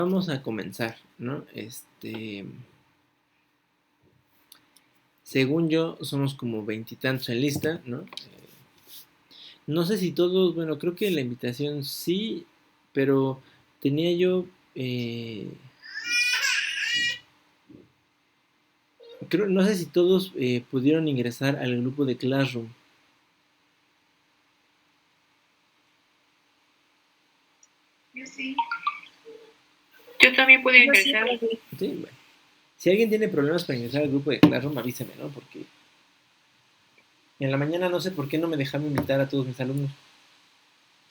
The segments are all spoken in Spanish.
Vamos a comenzar, ¿no? Según yo, somos como veintitantos en lista, ¿no? No sé si todos, bueno, creo que la invitación sí, pero tenía yo, eh, creo, no sé si todos pudieron ingresar al grupo de Classroom. Yo sí. Yo también puedo ingresar. Sí, bueno. Si alguien tiene problemas para ingresar al grupo de Classroom, avísame, ¿no? Porque en la mañana no sé por qué no me dejaron invitar a todos mis alumnos.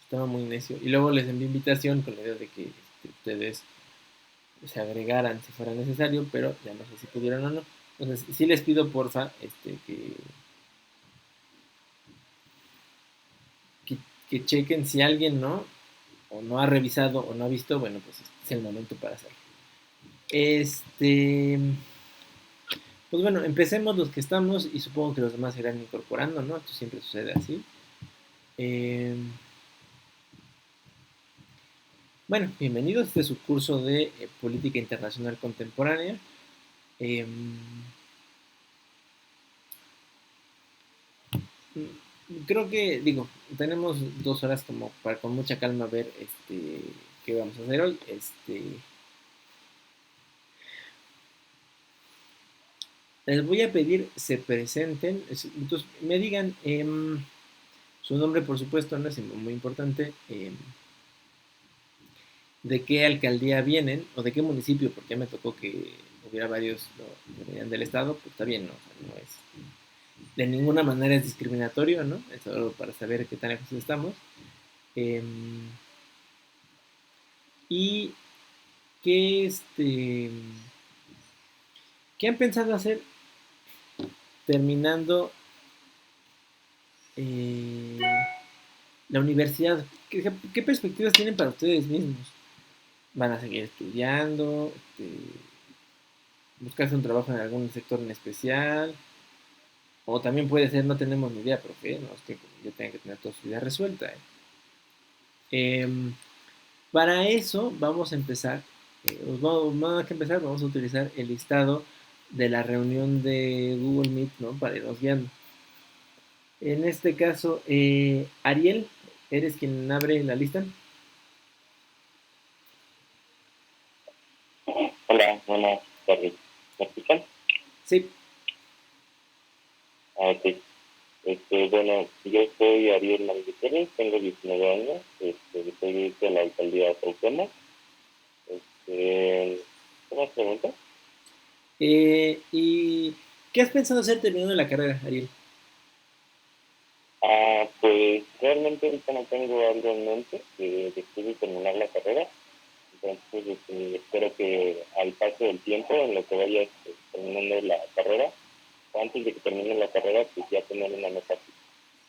Estaba muy necio. Y luego les envié invitación con la idea de que ustedes se agregaran si fuera necesario, pero ya no sé si pudieron o no. Entonces, sí les pido porfa que, que chequen si alguien no, o no ha revisado o no ha visto, bueno, pues es el momento para hacerlo. Este, pues bueno, empecemos los que estamos y supongo que los demás se irán incorporando, ¿no? Esto siempre sucede así. Eh, bueno, bienvenidos a este su curso de Política Internacional Contemporánea. Eh, Creo que, digo, tenemos 2 horas como para con mucha calma ver qué vamos a hacer hoy. Les voy a pedir se presenten, entonces me digan su nombre, por supuesto, no es muy importante, de qué alcaldía vienen o de qué municipio, porque ya me tocó que hubiera varios que venían del estado, pues está bien, ¿no? O sea, no es, de ninguna manera es discriminatorio, ¿no? Es solo para saber qué tan lejos estamos. Eh, y qué, qué han pensado hacer terminando eh, la universidad. ¿Qué perspectivas tienen para ustedes mismos? ¿Van a seguir estudiando? ¿Buscarse un trabajo en algún sector en especial? O también puede ser, no tenemos ni idea, profe, no es que yo tenga que tener toda su vida resuelta. Para eso vamos a empezar, vamos a empezar, vamos a utilizar el listado de la reunión de Google Meet, ¿no? Para irnos guiando. En este caso, Ariel, ¿eres quien abre la lista? Hola, buenas tardes. ¿Me escuchan? Sí. Ok. Bueno, yo soy Ariel Manguiteri, tengo 19 años, soy de la alcaldía de Cuauhtémoc. ¿Qué más preguntas? ¿Y qué has pensado hacer terminando la carrera, Ariel? Pues realmente ahorita no tengo algo en mente, después terminar la carrera. Entonces, espero que al paso del tiempo, en lo que vaya terminando la carrera, o antes de que termine la carrera, pues ya tener una meta fija.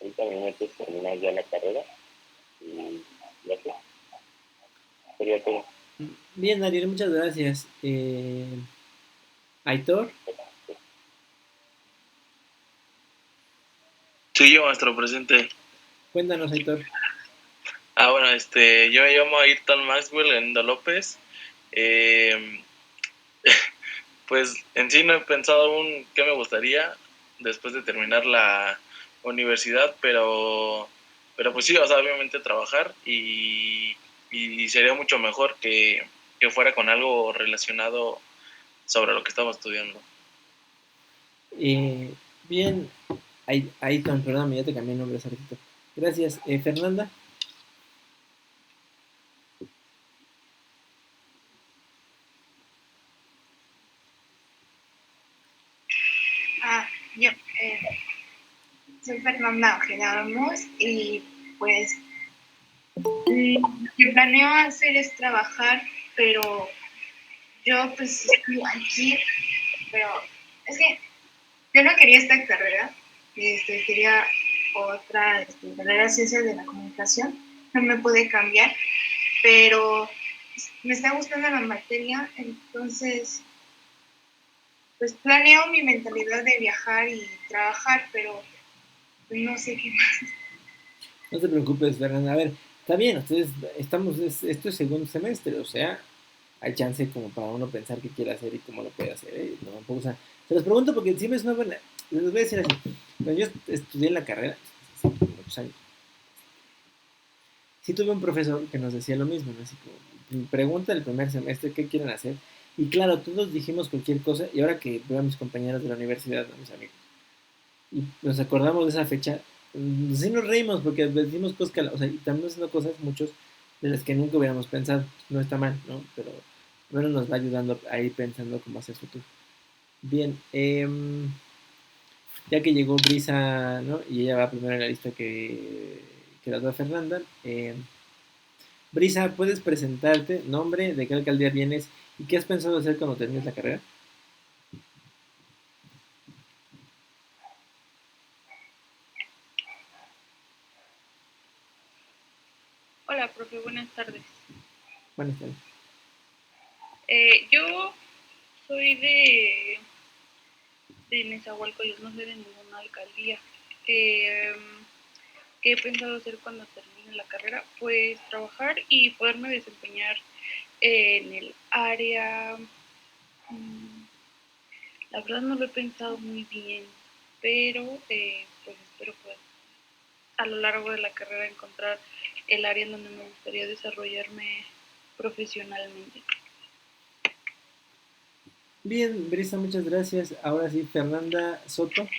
Ahorita mi meta es terminar ya la carrera y ya sé, sería todo. Bien, Ariel, muchas gracias. Aitor, Sí, yo, maestro presente. cuéntanos, Aitor. Bueno, yo me llamo Ayrton Maxwell Endo López. Eh, pues en sí no he pensado aún qué me gustaría después de terminar la universidad, pero pues sí, o sea, obviamente trabajar y sería mucho mejor que fuera con algo relacionado sobre lo que estamos estudiando. Bien, Aiton, perdón, ya te cambié el nombre hace ratito. Gracias. Fernanda, Yo soy Fernanda Ojeda Ramos y pues lo que planeo hacer es trabajar, pero yo pues estoy aquí, pero es que yo no quería esta carrera, quería otra carrera de ciencias de la comunicación, no me pude cambiar, pero me está gustando la materia, entonces pues planeo mi mentalidad de viajar y trabajar, pero pues, no sé qué más. no te preocupes, Fernanda. A ver, está bien, ustedes estamos, esto es segundo semestre, o sea, hay chance como para uno pensar qué quiere hacer y cómo lo puede hacer, ¿eh? No, tampoco, o sea, se los pregunto porque siempre es una buena, les voy a decir así, cuando yo estudié en la carrera, hace muchos años, sí tuve un profesor que nos decía lo mismo, ¿no? Así como, pregunta el primer semestre qué quieren hacer, y claro, todos dijimos cualquier cosa, y ahora que veo a mis compañeros de la universidad, ¿no? Mis amigos, y nos acordamos de esa fecha, sí nos reímos porque decimos cosas que, o sea, y estamos haciendo cosas, muchos, de las que nunca hubiéramos pensado, no está mal, ¿no? Pero bueno, nos va ayudando a ir pensando cómo hacer futuro. Bien, ya que llegó Brisa, ¿no? Y ella va primero en la lista que la otra Fernanda. Brisa, ¿puedes presentarte? Nombre, de qué alcaldía vienes y qué has pensado hacer cuando termines la carrera. Hola, profe, buenas tardes. Buenas tardes. Yo soy de Nezahualcóyotl, no soy de ninguna alcaldía. ¿Qué he pensado hacer cuando termine la carrera? Pues trabajar y poderme desempeñar en el área. La verdad no lo he pensado muy bien, pero pues espero poder a lo largo de la carrera encontrar el área en donde me gustaría desarrollarme profesionalmente. Bien, Brisa, muchas gracias. Ahora sí, Fernanda Soto.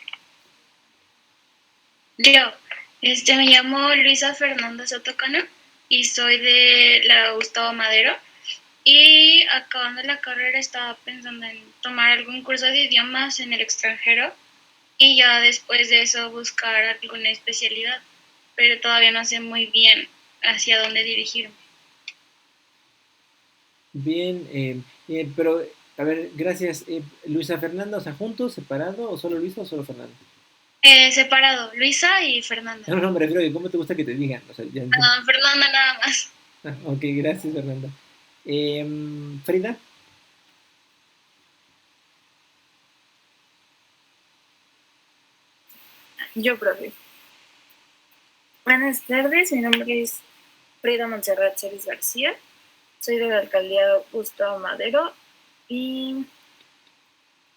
Me llamo Luisa Fernanda Sotocano y soy de la Gustavo Madero. Y acabando la carrera estaba pensando en tomar algún curso de idiomas en el extranjero y ya después de eso buscar alguna especialidad, pero todavía no sé muy bien hacia dónde dirigirme. Bien, pero a ver, gracias. Luisa Fernanda, o sea, juntos, separado, o solo Luisa o solo Fernanda. Separado, Luisa y Fernanda. No, no, me refiero a cómo te gusta que te digan. O sea, ya entiendo. Fernanda nada más. Ok, gracias, Fernanda. Frida. Yo, profe. Buenas tardes, mi nombre es Frida Montserrat Celis García, soy de la alcaldía Gustavo Madero y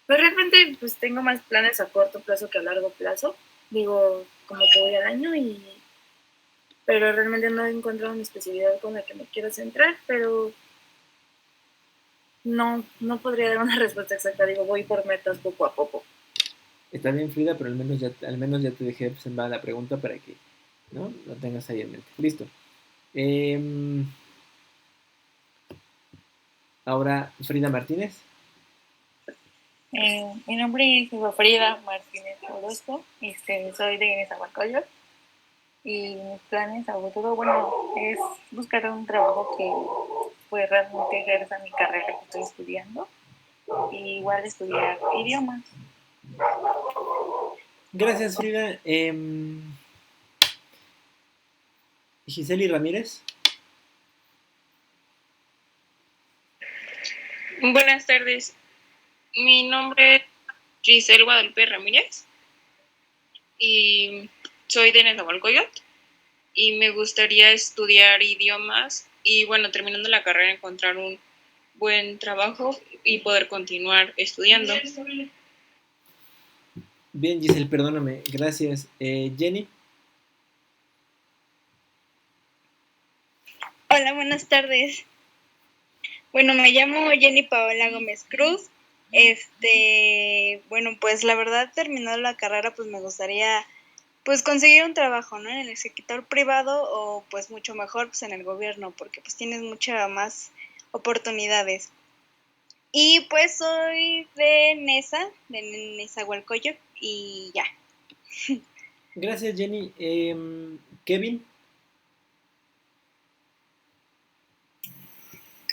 pues realmente pues tengo más planes a corto plazo que a largo plazo, digo como que voy al año pero realmente no he encontrado una especialidad con la que me quiero centrar, pero no podría dar una respuesta exacta, digo voy por metas poco a poco. Está bien, Frida, pero al menos ya te dejé sembrada la pregunta para que, ¿no? Lo tengas ahí en mente. Listo. Ahora, Frida Martínez. Mi nombre es Frida Martínez Orozco, soy de Nezahualcóyotl y mis planes a futuro, bueno, es buscar un trabajo que pues realmente ejerza mi carrera que estoy estudiando y igual estudiar idiomas. Gracias, Frida. Giseli Ramírez. Buenas tardes. Mi nombre es Giselle Guadalupe Ramírez y soy de Nezahualcóyotl y me gustaría estudiar idiomas y bueno, terminando la carrera encontrar un buen trabajo y poder continuar estudiando. Bien, Giselle, perdóname. Gracias. Jenny. Hola, buenas tardes. Bueno, me llamo Jenny Paola Gómez Cruz. Bueno, pues la verdad, terminando la carrera, pues me gustaría pues conseguir un trabajo, ¿no? En el sector privado o pues mucho mejor pues en el gobierno, porque pues tienes muchas más oportunidades. Y pues soy de Nezahualcóyotl y ya. Gracias, Jenny. Kevin.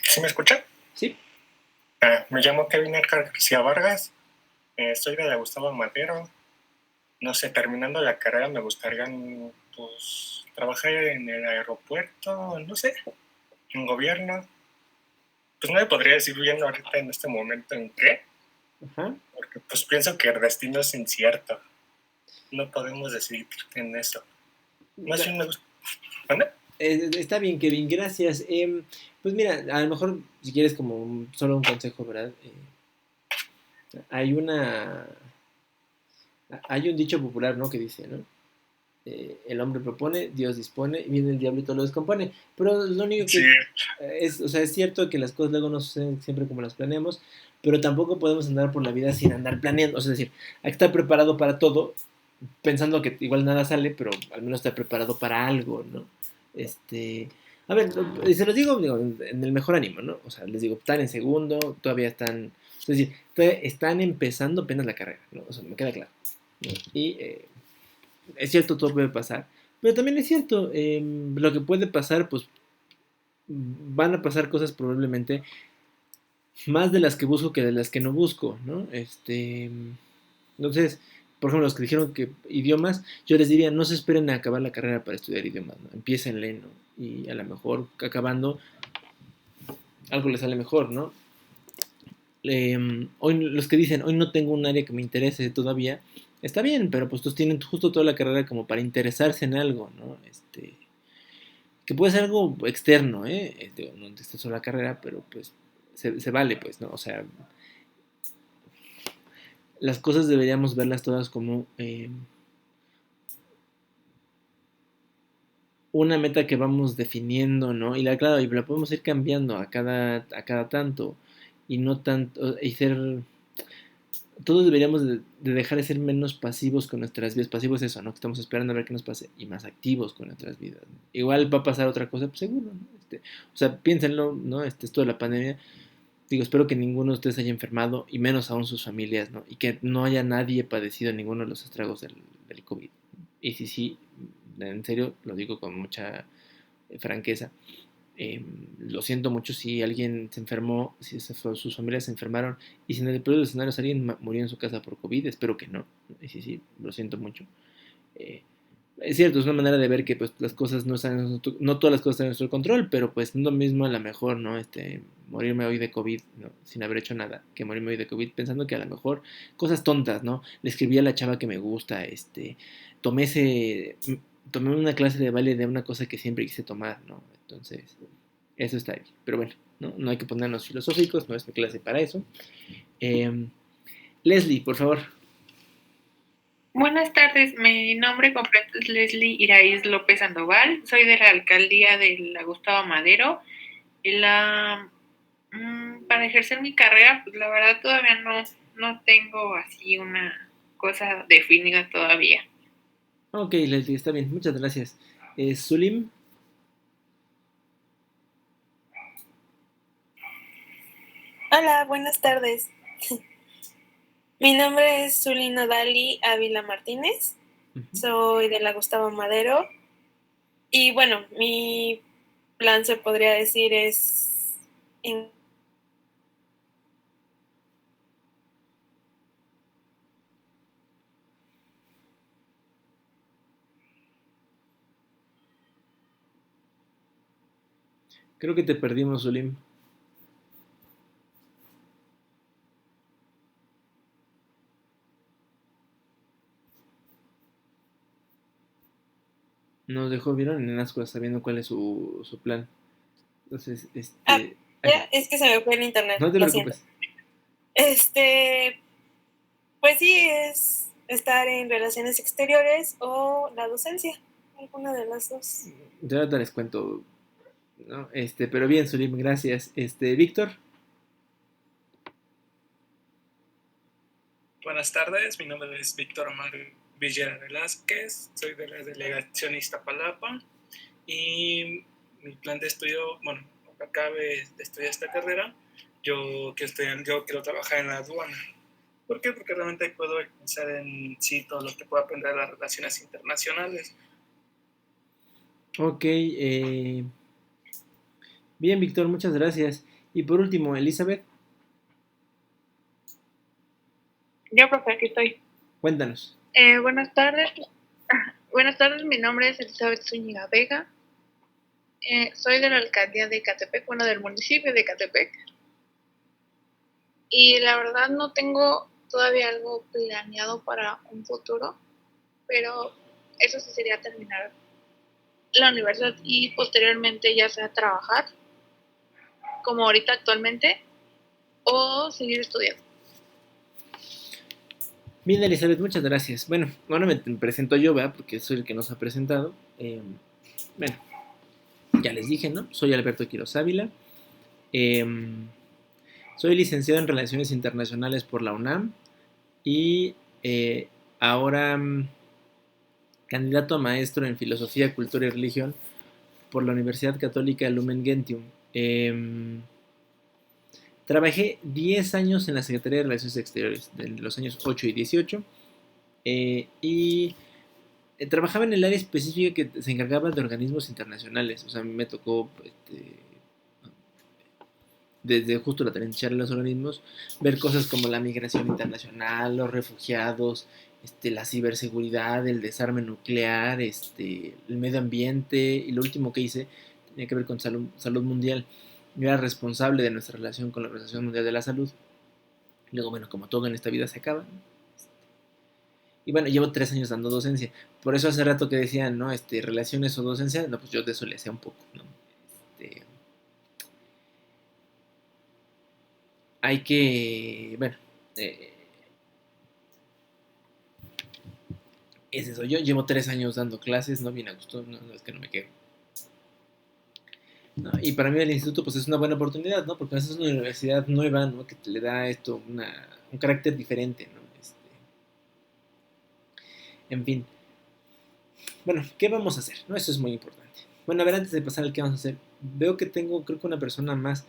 ¿Sí me escucha? Sí. Me llamo Kevin Edgar García Vargas, soy de la Gustavo Madero. No sé, terminando la carrera me gustaría pues, trabajar en el aeropuerto, no sé, en gobierno. Pues no me podría decir bien ahorita en este momento en qué, Ajá. porque pues pienso que el destino es incierto. No podemos decidir en eso. Más bien me gusta. ¿Dónde? Está bien, Kevin, gracias. Pues mira, a lo mejor si quieres como solo un consejo, ¿verdad? Hay una... Hay un dicho popular, ¿no? Que dice, ¿no? El hombre propone, Dios dispone, y viene el diablo y todo lo descompone. Pero lo único que Sí, es, o sea, es cierto que las cosas luego no suceden siempre como las planeamos, pero tampoco podemos andar por la vida sin andar planeando. O sea, es decir, hay que estar preparado para todo, pensando que igual nada sale, pero al menos estar preparado para algo, ¿no? A ver, y se los digo, en el mejor ánimo, ¿no? O sea, les digo, están en segundo, todavía están, es decir, todavía están empezando apenas la carrera, ¿no? O sea, me queda claro, ¿no? Y es cierto, todo puede pasar, pero también es cierto, lo que puede pasar, pues van a pasar cosas probablemente más de las que busco que de las que no busco, ¿no? Entonces, por ejemplo, los que dijeron que idiomas, yo les diría, no se esperen a acabar la carrera para estudiar idiomas, ¿no? Empiécenle, ¿no? Y a lo mejor acabando, algo les sale mejor, ¿no? Hoy los que dicen, hoy no tengo un área que me interese todavía, está bien, pero pues tienen justo toda la carrera como para interesarse en algo, ¿no? Que puede ser algo externo, ¿eh? No es solo la carrera, pero pues se vale, pues, ¿no? O sea, las cosas deberíamos verlas todas como una meta que vamos definiendo, ¿no? Claro, y la podemos ir cambiando a cada tanto, y no tanto, y ser, todos deberíamos de dejar de ser menos pasivos con nuestras vidas. Pasivos es eso, ¿no? Que estamos esperando a ver qué nos pase, y más activos con nuestras vidas, ¿no? Igual va a pasar otra cosa, pues seguro, ¿no? O sea, piénsenlo, ¿no? Esto de la pandemia, digo, espero que ninguno de ustedes haya enfermado, y menos aún sus familias, ¿no? Y que no haya nadie padecido ninguno de los estragos del COVID. Y sí, en serio, lo digo con mucha franqueza. Lo siento mucho si alguien se enfermó, si sus familias se enfermaron, y si en el peor de los escenarios alguien murió en su casa por COVID, espero que no. Y sí, lo siento mucho. Eh, es cierto, es una manera de ver que pues las cosas no están, no todas las cosas están en nuestro control, pero pues no es lo mismo a lo mejor, ¿no? Morirme hoy de COVID, ¿no? Sin haber hecho nada, que morirme hoy de COVID pensando que a lo mejor cosas tontas, ¿no? Le escribí a la chava que me gusta, tomé ese, tomé una clase de baile de una cosa que siempre quise tomar, ¿no? Entonces, eso está bien. Pero bueno, no hay que ponernos filosóficos, no es mi clase para eso. Leslie, por favor. Buenas tardes, mi nombre completo es Leslie Iraíz López Sandoval, soy de la alcaldía de la Gustavo Madero. Para ejercer mi carrera, pues la verdad todavía no tengo así una cosa definida todavía. Ok, Leslie, está bien, muchas gracias. Zulim. Hola, buenas tardes. Mi nombre es Zulina Dali Ávila Martínez, soy de la Gustavo Madero y bueno, mi plan se podría decir es Creo que te perdimos, Zulim. Nos dejó, ¿vieron? En ascuas sabiendo cuál es su plan. Entonces, es que se me fue el internet. No te lo preocupes. Siento. Pues sí, es estar en relaciones exteriores o la docencia, alguna de las dos. Ya ahorita les cuento, ¿no? Pero bien, Zulim, gracias. Víctor. Buenas tardes, mi nombre es Víctor Omar Villera Velázquez, soy de la delegación Iztapalapa y mi plan de estudio, bueno, acabe de estudiar esta carrera, yo quiero trabajar en la aduana. ¿Por qué? Porque realmente puedo pensar en sí todo lo que puedo aprender de las relaciones internacionales. Ok, bien, Víctor, muchas gracias. Y por último, Elizabeth. Yo, profe, aquí estoy. Cuéntanos. Buenas tardes. Buenas tardes, mi nombre es Elizabeth Zúñiga Vega. Soy de la alcaldía de Ecatepec, bueno, del municipio de Ecatepec. Y la verdad no tengo todavía algo planeado para un futuro, pero eso sí sería terminar la universidad y posteriormente ya sea trabajar, como ahorita actualmente, o seguir estudiando. Bien, Elizabeth, muchas gracias. Bueno, ahora me presento yo, ¿verdad? Porque soy el que nos ha presentado. Bueno, ya les dije, ¿no? Soy Alberto Quiroz Ávila. Soy licenciado en Relaciones Internacionales por la UNAM y ahora candidato a maestro en Filosofía, Cultura y Religión por la Universidad Católica Lumen Gentium. Trabajé 10 años en la Secretaría de Relaciones Exteriores, de los años 8 y 18, y trabajaba en el área específica que se encargaba de organismos internacionales. O sea, a mí me tocó, desde justo la trinchera de los organismos, ver cosas como la migración internacional, los refugiados, la ciberseguridad, el desarme nuclear, el medio ambiente, y lo último que hice tenía que ver con salud mundial. Yo era responsable de nuestra relación con la Organización Mundial de la Salud. Luego, bueno, como todo en esta vida se acaba, ¿no? Y bueno, llevo 3 años dando docencia. Por eso hace rato que decían, ¿no? Relaciones o docencia, no, pues yo de eso le sé un poco, ¿no? Hay que, bueno, es eso. Yo llevo 3 años dando clases, no bien a gusto, no es que no me quedo. ¿No? Y para mí el instituto pues es una buena oportunidad, ¿no? Porque es una universidad nueva, ¿no? Que le da esto un carácter diferente, ¿no? En fin. Bueno, ¿qué vamos a hacer? ¿No? Eso es muy importante. Bueno, a ver, antes de pasar al qué vamos a hacer, veo que tengo, creo que una persona más.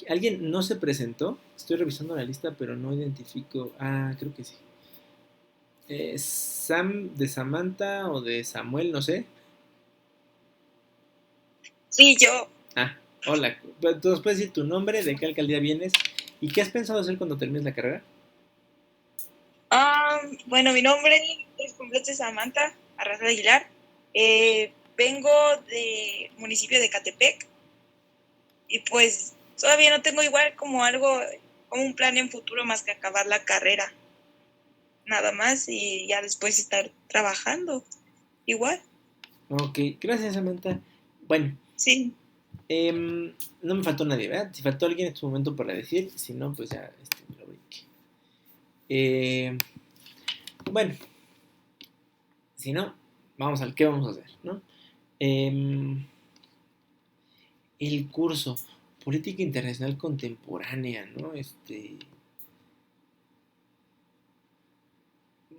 ¿Alguien no se presentó? Estoy revisando la lista, pero no identifico. Ah, creo que sí. Sam de Samantha o de Samuel, no sé. Sí, yo. Ah, hola. ¿Tú nos puedes decir tu nombre, de qué alcaldía vienes y qué has pensado hacer cuando termines la carrera? Bueno, mi nombre es completo Samantha Arrasada Aguilar. Vengo del municipio de Catepec y pues todavía no tengo igual como un plan en futuro más que acabar la carrera. Nada más y ya después estar trabajando igual. Ok, gracias Samantha. Bueno. Sí. No me faltó nadie, ¿verdad? Si faltó alguien en este momento para decir, si no, pues ya me lo brinqué. Bueno, si no, vamos al qué vamos a hacer, ¿no? El curso Política Internacional Contemporánea, ¿no?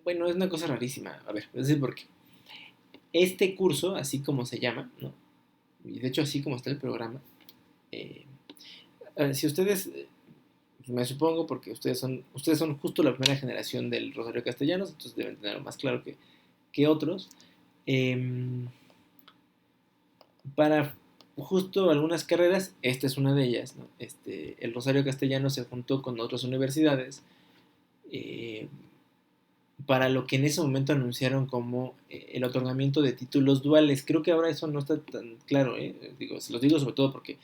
Bueno, es una cosa rarísima. A ver, voy a decir por qué. Este curso, así como se llama, ¿no? Y de hecho así como está el programa, si ustedes, me supongo, porque ustedes son justo la primera generación del Rosario Castellanos, entonces deben tenerlo más claro que otros, para justo algunas carreras, esta es una de ellas, ¿no? El Rosario Castellanos se juntó con otras universidades para lo que en ese momento anunciaron como el otorgamiento de títulos duales. Creo que ahora eso no está tan claro, se los digo sobre todo porque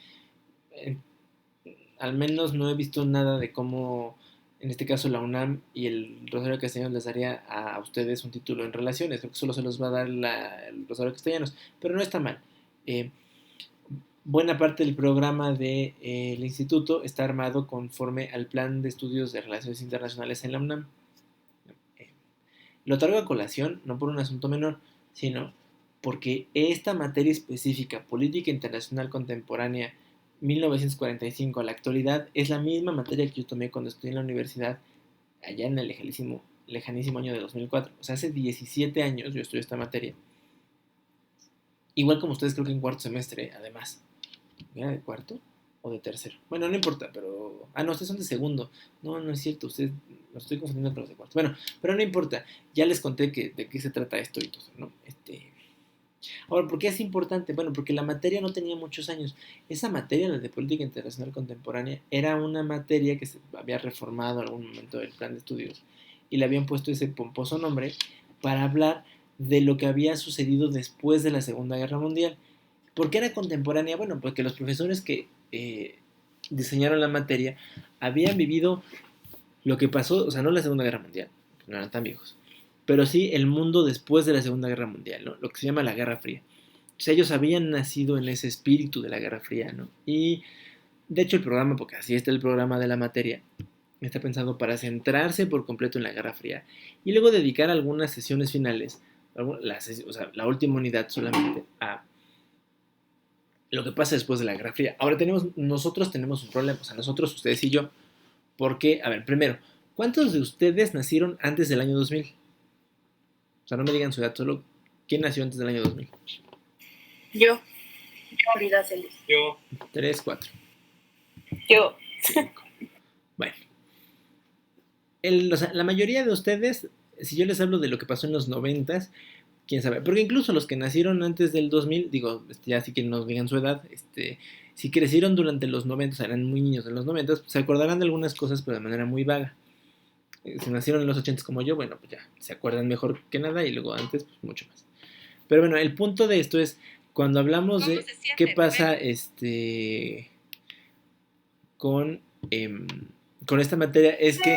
al menos no he visto nada de cómo, en este caso la UNAM y el Rosario Castellanos les daría a ustedes un título en relaciones. Creo que solo se los va a dar el Rosario Castellanos, pero no está mal. Buena parte del programa del instituto está armado conforme al plan de estudios de relaciones internacionales en la UNAM. Lo traigo a colación, no por un asunto menor, sino porque esta materia específica, Política Internacional Contemporánea, 1945 a la actualidad, es la misma materia que yo tomé cuando estudié en la universidad, allá en el lejanísimo año de 2004. O sea, hace 17 años yo estudié esta materia. Igual como ustedes, creo que en cuarto semestre, además. ¿Era de cuarto o de tercero? Bueno, no importa, pero... no, ustedes son de segundo. No es cierto, ustedes... Los estoy confundiendo con los de cuarto. Bueno, pero no importa. Ya les conté de qué se trata esto y todo, ¿no? Ahora, ¿por qué es importante? Bueno, porque la materia no tenía muchos años. Esa materia, la de Política Internacional Contemporánea, era una materia que se había reformado en algún momento del plan de estudios y le habían puesto ese pomposo nombre para hablar de lo que había sucedido después de la Segunda Guerra Mundial. ¿Por qué era contemporánea? Bueno, porque los profesores que diseñaron la materia habían vivido lo que pasó, o sea, no la Segunda Guerra Mundial, no eran tan viejos, pero sí el mundo después de la Segunda Guerra Mundial, ¿no? Lo que se llama la Guerra Fría. sea, ellos habían nacido en ese espíritu de la Guerra Fría, ¿no? Y de hecho el programa, porque así está el programa de la materia, está pensado para centrarse por completo en la Guerra Fría y luego dedicar algunas sesiones finales, o sea, la última unidad solamente a lo que pasa después de la Guerra Fría. Ahora nosotros tenemos un problema, o sea, nosotros, ustedes y yo, porque, a ver, primero, ¿cuántos de ustedes nacieron antes del año 2000? O sea, no me digan su edad, solo ¿quién nació antes del año 2000? Yo. Frida Celis. Yo. 3, 4. Yo. 5. Bueno. O sea, la mayoría de ustedes, si yo les hablo de lo que pasó en los 90s, quién sabe, porque incluso los que nacieron antes del 2000, digo, ya sí que nos digan su edad, si crecieron durante los 90, o sea, eran muy niños en los 90, pues, se acordarán de algunas cosas, pero de manera muy vaga. Si nacieron en los 80 como yo, bueno, pues ya, se acuerdan mejor que nada, y luego antes, pues mucho más. Pero bueno, el punto de esto es, cuando hablamos de qué pasa con esta materia, es que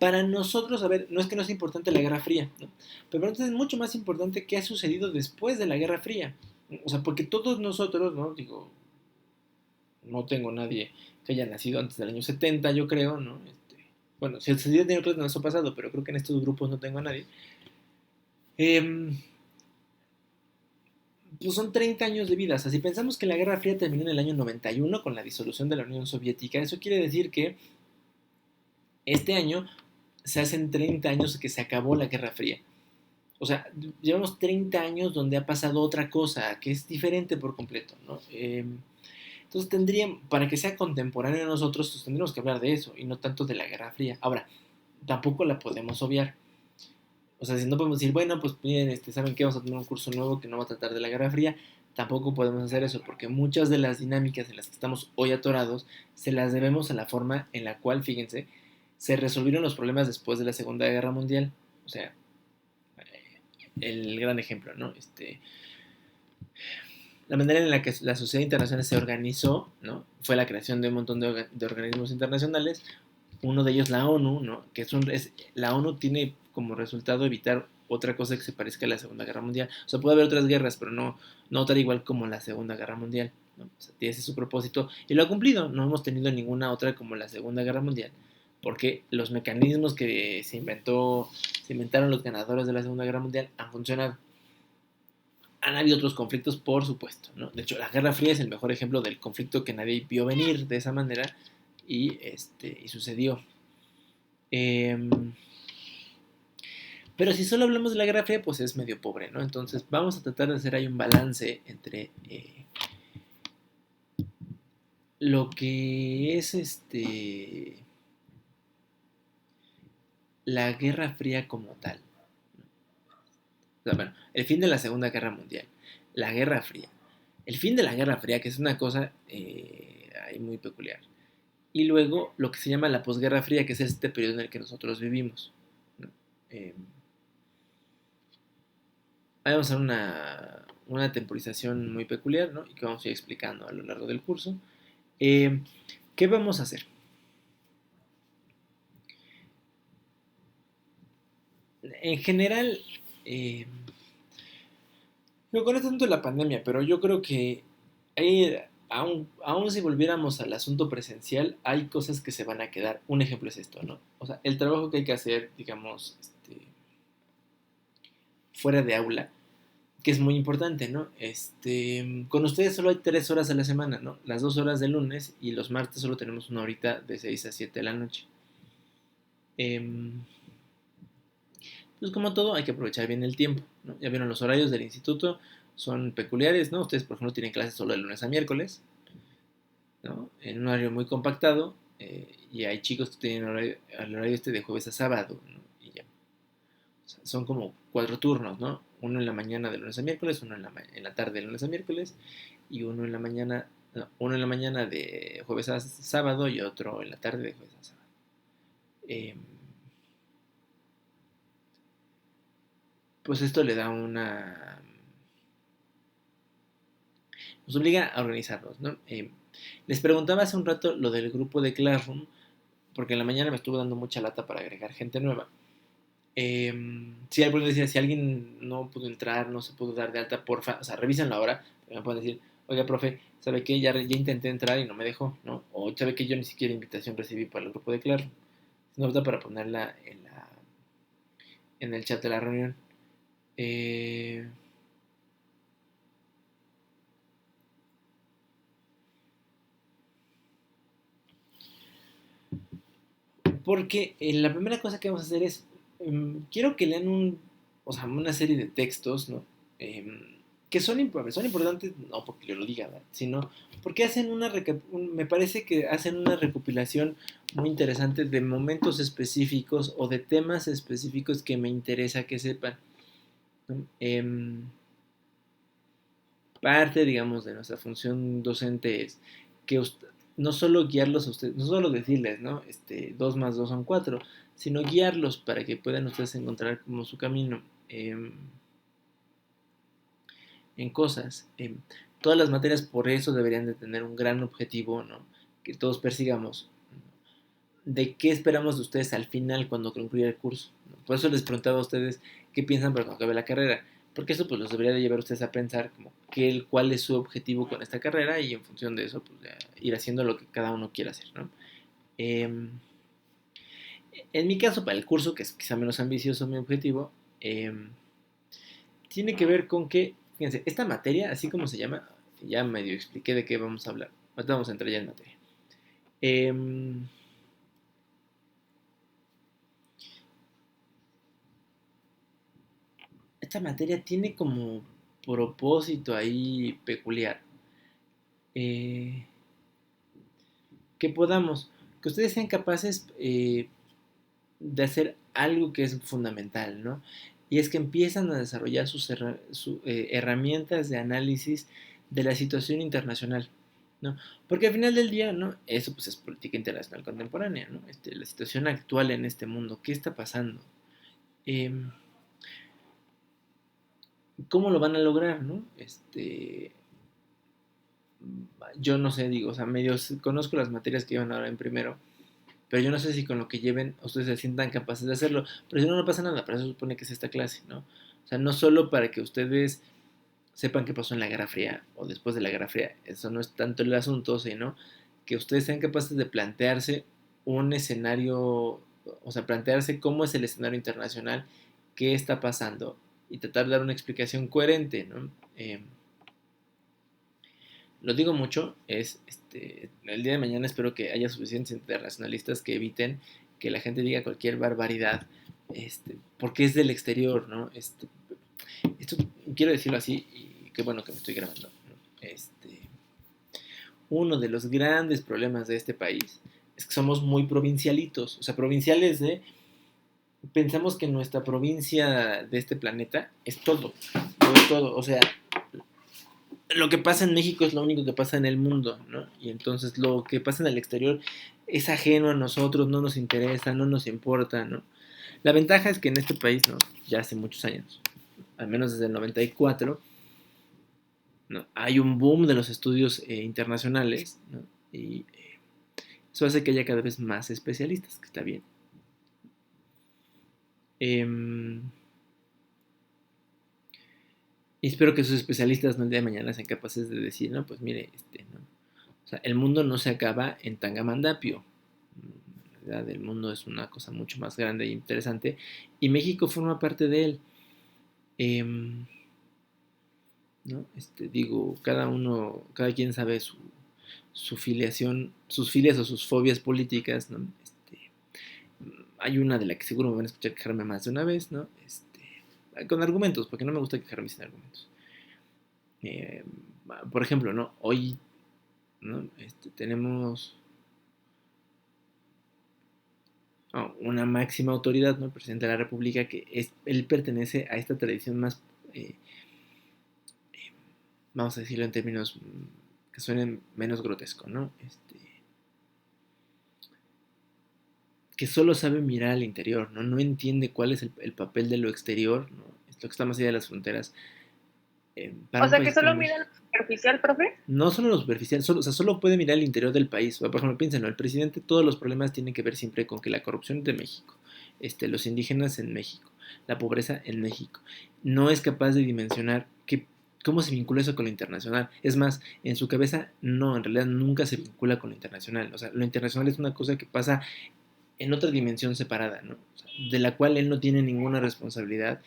para nosotros, a ver, no es que no sea importante la Guerra Fría, ¿no? Pero entonces es mucho más importante qué ha sucedido después de la Guerra Fría. O sea, porque todos nosotros, ¿no? Digo, no tengo nadie que haya nacido antes del año 70, yo creo, ¿no? Bueno, si el sentido tiene otro nuestro pasado, pero creo que en estos grupos no tengo a nadie. Pues son 30 años de vida. O sea, si pensamos que la Guerra Fría terminó en el año 91 con la disolución de la Unión Soviética, eso quiere decir que este año se hacen 30 años que se acabó la Guerra Fría. O sea, llevamos 30 años donde ha pasado otra cosa que es diferente por completo, ¿no? Entonces para que sea contemporáneo a nosotros, pues tendríamos que hablar de eso y no tanto de la Guerra Fría. Ahora, tampoco la podemos obviar. O sea, si no podemos decir, bueno, pues miren, ¿saben qué? Vamos a tener un curso nuevo que no va a tratar de la Guerra Fría. Tampoco podemos hacer eso, porque muchas de las dinámicas en las que estamos hoy atorados se las debemos a la forma en la cual, fíjense, se resolvieron los problemas después de la Segunda Guerra Mundial. O sea, el gran ejemplo, ¿no? La manera en la que la sociedad internacional se organizó, ¿no? Fue la creación de un montón de organismos internacionales. Uno de ellos, la ONU, ¿no? La ONU tiene como resultado evitar otra cosa que se parezca a la Segunda Guerra Mundial. O sea, puede haber otras guerras, pero no tal igual como la Segunda Guerra Mundial, ¿no? O sea, ese es su propósito y lo ha cumplido. No hemos tenido ninguna otra como la Segunda Guerra Mundial, porque los mecanismos que se inventaron los ganadores de la Segunda Guerra Mundial han funcionado. Han habido otros conflictos, por supuesto, ¿no? De hecho, la Guerra Fría es el mejor ejemplo del conflicto que nadie vio venir de esa manera y sucedió. Pero si solo hablamos de la Guerra Fría, pues es medio pobre, ¿no? Entonces vamos a tratar de hacer ahí un balance entre lo que es la Guerra Fría como tal. O sea, bueno, el fin de la Segunda Guerra Mundial, la Guerra Fría, el fin de la Guerra Fría, que es una cosa ahí muy peculiar, y luego lo que se llama la posguerra fría, que es este periodo en el que nosotros vivimos, ¿no? Ahí vamos a hacer una temporización muy peculiar, ¿no? Y que vamos a ir explicando a lo largo del curso. ¿Qué vamos a hacer? En general, no conozco tanto la pandemia, pero yo creo que aún si volviéramos al asunto presencial, hay cosas que se van a quedar. Un ejemplo es esto, ¿no? O sea, el trabajo que hay que hacer, digamos, fuera de aula, que es muy importante, ¿no? Con ustedes solo hay 3 horas a la semana, ¿no? Las 2 horas de lunes y los martes solo tenemos una horita de 6 a 7 de la noche. Pues como todo, hay que aprovechar bien el tiempo, ¿no? Ya vieron, los horarios del instituto son peculiares, ¿no? Ustedes, por ejemplo, tienen clases solo de lunes a miércoles, ¿no? En un horario muy compactado, y hay chicos que tienen el horario de jueves a sábado, ¿no? Y ya. O sea, son como 4 turnos, ¿no? Uno en la mañana de lunes a miércoles, uno en la tarde de lunes a miércoles, y uno en la mañana de jueves a sábado y otro en la tarde de jueves a sábado. Pues esto le da nos obliga a organizarnos, ¿no? Les preguntaba hace un rato lo del grupo de Classroom, porque en la mañana me estuvo dando mucha lata para agregar gente nueva. Si alguien no pudo entrar, no se pudo dar de alta, porfa, o sea, revísenlo ahora, Me pueden decir, oiga, profe, ¿sabe qué? Ya intenté entrar y no me dejó, ¿no? O ¿sabe qué? Yo ni siquiera invitación recibí para el grupo de Claro. No opta para ponerla en el chat de la reunión. Porque la primera cosa que vamos a hacer es, quiero que lean una serie de textos, ¿no? Que son importantes, no porque yo lo diga, ¿verdad? Sino porque hacen me parece que hacen una recopilación muy interesante de momentos específicos o de temas específicos que me interesa que sepan, ¿no? Parte, digamos, de nuestra función docente es que no solo guiarlos a ustedes, no solo decirles, ¿no? 2 más 2 son 4, sino guiarlos para que puedan ustedes encontrar como su camino en cosas. Todas las materias por eso deberían de tener un gran objetivo, ¿no? Que todos persigamos. ¿De qué esperamos de ustedes al final cuando concluya el curso? Por eso les preguntaba a ustedes qué piensan para cuando acabe la carrera. Porque eso pues los debería de llevar a ustedes a pensar como cuál es su objetivo con esta carrera y en función de eso pues ir haciendo lo que cada uno quiera hacer, ¿no? En mi caso, para el curso, que es quizá menos ambicioso mi objetivo, tiene que ver con que, fíjense, esta materia, así como se llama, ya medio expliqué de qué vamos a hablar. Ahorita vamos a entrar ya en materia. Esta materia tiene como propósito ahí peculiar. Que ustedes sean capaces de hacer algo que es fundamental, ¿no? Y es que empiezan a desarrollar sus herramientas de análisis de la situación internacional, ¿no? Porque al final del día, ¿no? Eso pues es política internacional contemporánea, ¿no? La situación actual en este mundo, ¿qué está pasando? ¿Cómo lo van a lograr, no? Yo no sé, digo, o sea, medio conozco las materias que llevan ahora en primero, pero yo no sé si con lo que lleven ustedes se sientan capaces de hacerlo, pero si no, no pasa nada, para eso se supone que es esta clase, ¿no? O sea, no solo para que ustedes sepan qué pasó en la Guerra Fría o después de la Guerra Fría, eso no es tanto el asunto, sino que ustedes sean capaces de plantearse un escenario, o sea, plantearse cómo es el escenario internacional, qué está pasando y tratar de dar una explicación coherente, ¿no? Lo digo mucho, el día de mañana espero que haya suficientes internacionalistas que eviten que la gente diga cualquier barbaridad, porque es del exterior, ¿no? Esto quiero decirlo así, y qué bueno que me estoy grabando, ¿no? Uno de los grandes problemas de este país es que somos muy provincialitos, o sea, provinciales pensamos que nuestra provincia de este planeta es todo, o sea, lo que pasa en México es lo único que pasa en el mundo, ¿no? Y entonces lo que pasa en el exterior es ajeno a nosotros, no nos interesa, no nos importa, ¿no? La ventaja es que en este país, ¿no? Ya hace muchos años, al menos desde el 94, ¿no? Hay un boom de los estudios internacionales, ¿no? Y eso hace que haya cada vez más especialistas, que está bien. Y espero que esos especialistas no el día de mañana sean capaces de decir, no, pues mire, ¿no? O sea, el mundo no se acaba en Tangamandapio. La verdad, el mundo es una cosa mucho más grande e interesante. Y México forma parte de él. ¿No? Digo, cada quien sabe su filiación, sus filias o sus fobias políticas, ¿no? Hay una de la que seguro me van a escuchar quejarme más de una vez, ¿no? Con argumentos, porque no me gusta quejarme sin argumentos. Por ejemplo, ¿no? Hoy, ¿no? Tenemos una máxima autoridad, ¿no? El presidente de la República, él pertenece a esta tradición más, vamos a decirlo en términos que suenen menos grotesco, ¿no? Que solo sabe mirar al interior, ¿no? No entiende cuál es el papel de lo exterior, ¿no? Es lo que está más allá de las fronteras. O sea, que solo mira lo superficial, profe. No solo lo superficial, solo puede mirar el interior del país. Por ejemplo, piénsenlo, el presidente, todos los problemas tienen que ver siempre con que la corrupción de México, los indígenas en México, la pobreza en México. No es capaz de dimensionar que ¿Cómo se vincula eso con lo internacional? Es más, en su cabeza, no, en realidad nunca se vincula con lo internacional. O sea, lo internacional es una cosa que pasa en otra dimensión separada, ¿no? O sea, de la cual él no tiene ninguna responsabilidad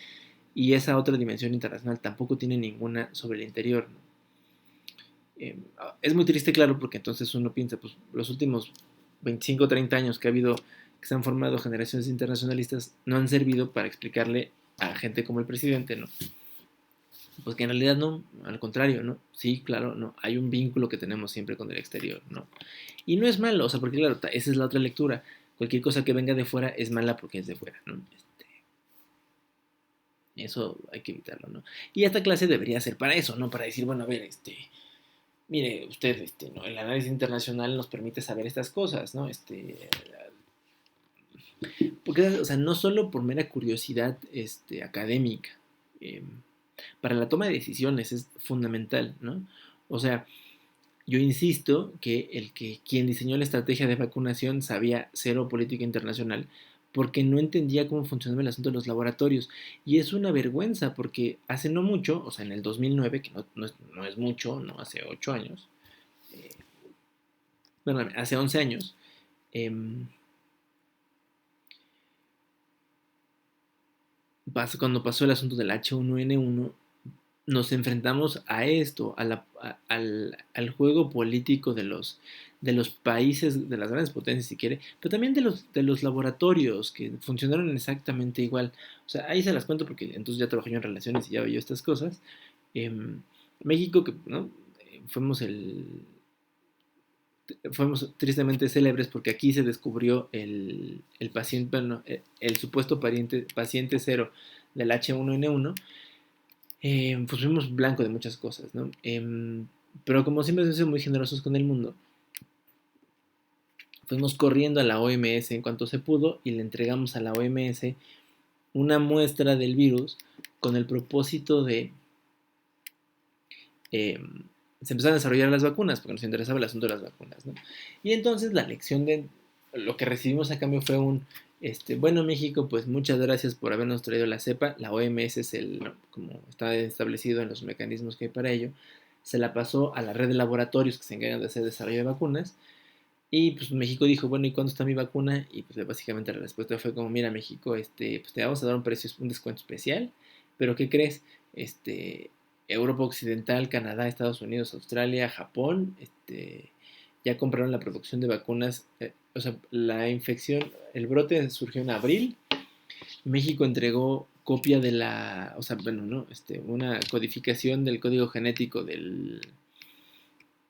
y esa otra dimensión internacional tampoco tiene ninguna sobre el interior, ¿no? Es muy triste, claro, porque entonces uno piensa, pues los últimos 25 o 30 años que ha habido, que se han formado generaciones internacionalistas, no han servido para explicarle a gente como el presidente, ¿no? Pues que en realidad no, al contrario, ¿no? Sí, claro, no, hay un vínculo que tenemos siempre con el exterior, ¿no? Y no es malo, o sea, porque claro, esa es la otra lectura. Cualquier cosa que venga de fuera es mala porque es de fuera, ¿no? Eso hay que evitarlo, ¿no? Y esta clase debería ser para eso, ¿no? Para decir, bueno, a ver, mire, usted, ¿no? El análisis internacional nos permite saber estas cosas, ¿no? Porque, o sea, no solo por mera curiosidad, académica, para la toma de decisiones es fundamental, ¿no? O sea, yo insisto que quien diseñó la estrategia de vacunación sabía cero política internacional porque no entendía cómo funcionaba el asunto de los laboratorios. Y es una vergüenza porque hace no mucho, o sea, en el 2009, que no es mucho, ¿no? Hace 8 años, bueno, hace 11 años, cuando pasó el asunto del H1N1, nos enfrentamos a esto, al juego político de los países, de las grandes potencias si quiere, pero también de los laboratorios que funcionaron exactamente igual. O sea, ahí se las cuento porque entonces ya trabajé yo en relaciones y ya veía estas cosas. México, que ¿no? fuimos tristemente célebres porque aquí se descubrió el paciente, bueno, el supuesto paciente cero del H1N1. Pues fuimos blanco de muchas cosas, ¿no? Pero como siempre hemos sido muy generosos con el mundo, fuimos corriendo a la OMS en cuanto se pudo y le entregamos a la OMS una muestra del virus con el propósito de... se empezaron a desarrollar las vacunas porque nos interesaba el asunto de las vacunas, ¿no? Y entonces la lección de lo que recibimos a cambio fue bueno, México, pues muchas gracias por habernos traído la cepa. La OMS es como está establecido en los mecanismos que hay para ello, se la pasó a la red de laboratorios que se encargan de hacer desarrollo de vacunas. Y pues México dijo, bueno, ¿y cuándo está mi vacuna? Y pues básicamente la respuesta fue como, mira, México, pues te vamos a dar un descuento especial, pero ¿qué crees? Europa Occidental, Canadá, Estados Unidos, Australia, Japón, ya compraron la producción de vacunas. O sea, la infección, el brote surgió en abril. México entregó copia de una codificación del código genético del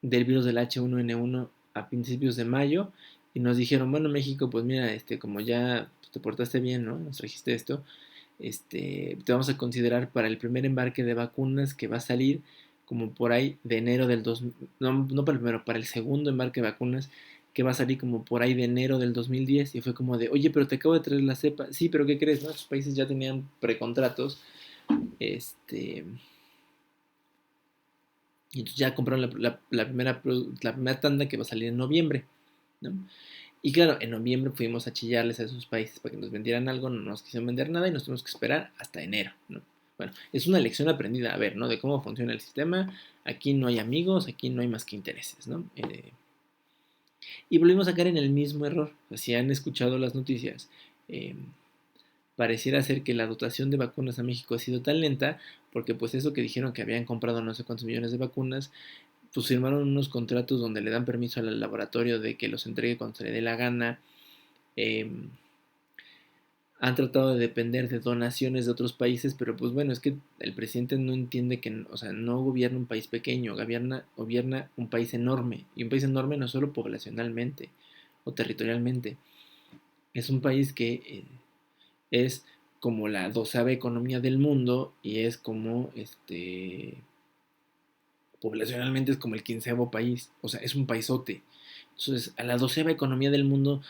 virus del H1N1 a principios de mayo. Y nos dijeron, bueno, México, pues mira, como ya te portaste bien, ¿no? Nos trajiste esto. Te vamos a considerar para el primer embarque de vacunas que va a salir como por ahí de enero del no para el primero, para el segundo embarque de vacunas que va a salir como por ahí de enero del 2010. Y fue como de, oye, pero te acabo de traer la cepa. Sí, pero ¿qué crees? ¿No? Estos países ya tenían precontratos. Y entonces ya compraron la primera tanda que va a salir en noviembre, ¿no? Y claro, en noviembre fuimos a chillarles a esos países para que nos vendieran algo, no nos quisieron vender nada y nos tuvimos que esperar hasta enero, ¿no? Bueno, es una lección aprendida, a ver, ¿no? De cómo funciona el sistema. Aquí no hay amigos, aquí no hay más que intereses, ¿no? Y volvimos a caer en el mismo error. O sea, si han escuchado las noticias, pareciera ser que la dotación de vacunas a México ha sido tan lenta, porque pues eso que dijeron que habían comprado no sé cuántos millones de vacunas, pues firmaron unos contratos donde le dan permiso al laboratorio de que los entregue cuando se le dé la gana. Han tratado de depender de donaciones de otros países, pero pues bueno, es que el presidente no entiende que, o sea, no gobierna un país pequeño, gobierna un país enorme, y un país enorme no solo poblacionalmente o territorialmente, es un país que es como la 12ª economía del mundo y es como, poblacionalmente es como el 15º país, o sea, es un paisote. Entonces, a la 12ª economía del mundo,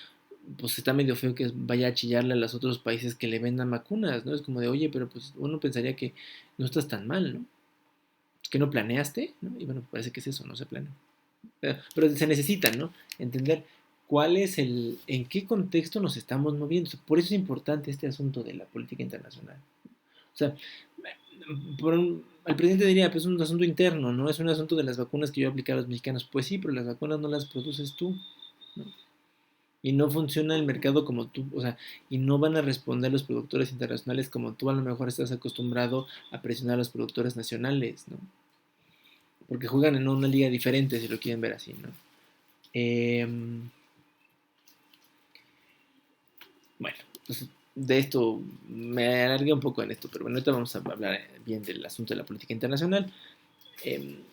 pues está medio feo que vaya a chillarle a los otros países que le vendan vacunas, ¿no? Es como de, oye, pero pues uno pensaría que no estás tan mal, ¿no? Es que no planeaste, ¿no? Y bueno, parece que es eso, no se planea. Pero se necesita, ¿no? Entender en qué contexto nos estamos moviendo. Por eso es importante este asunto de la política internacional. O sea, al presidente diría, pues es un asunto interno, ¿no? Es un asunto de las vacunas que yo apliqué a los mexicanos. Pues sí, pero las vacunas no las produces tú, ¿no? Y no funciona el mercado como tú, o sea, y no van a responder los productores internacionales como tú a lo mejor estás acostumbrado a presionar a los productores nacionales, ¿no? Porque juegan en una liga diferente, si lo quieren ver así, ¿no? Bueno, pues de esto me alargué un poco en esto, pero bueno, ahorita vamos a hablar bien del asunto de la política internacional.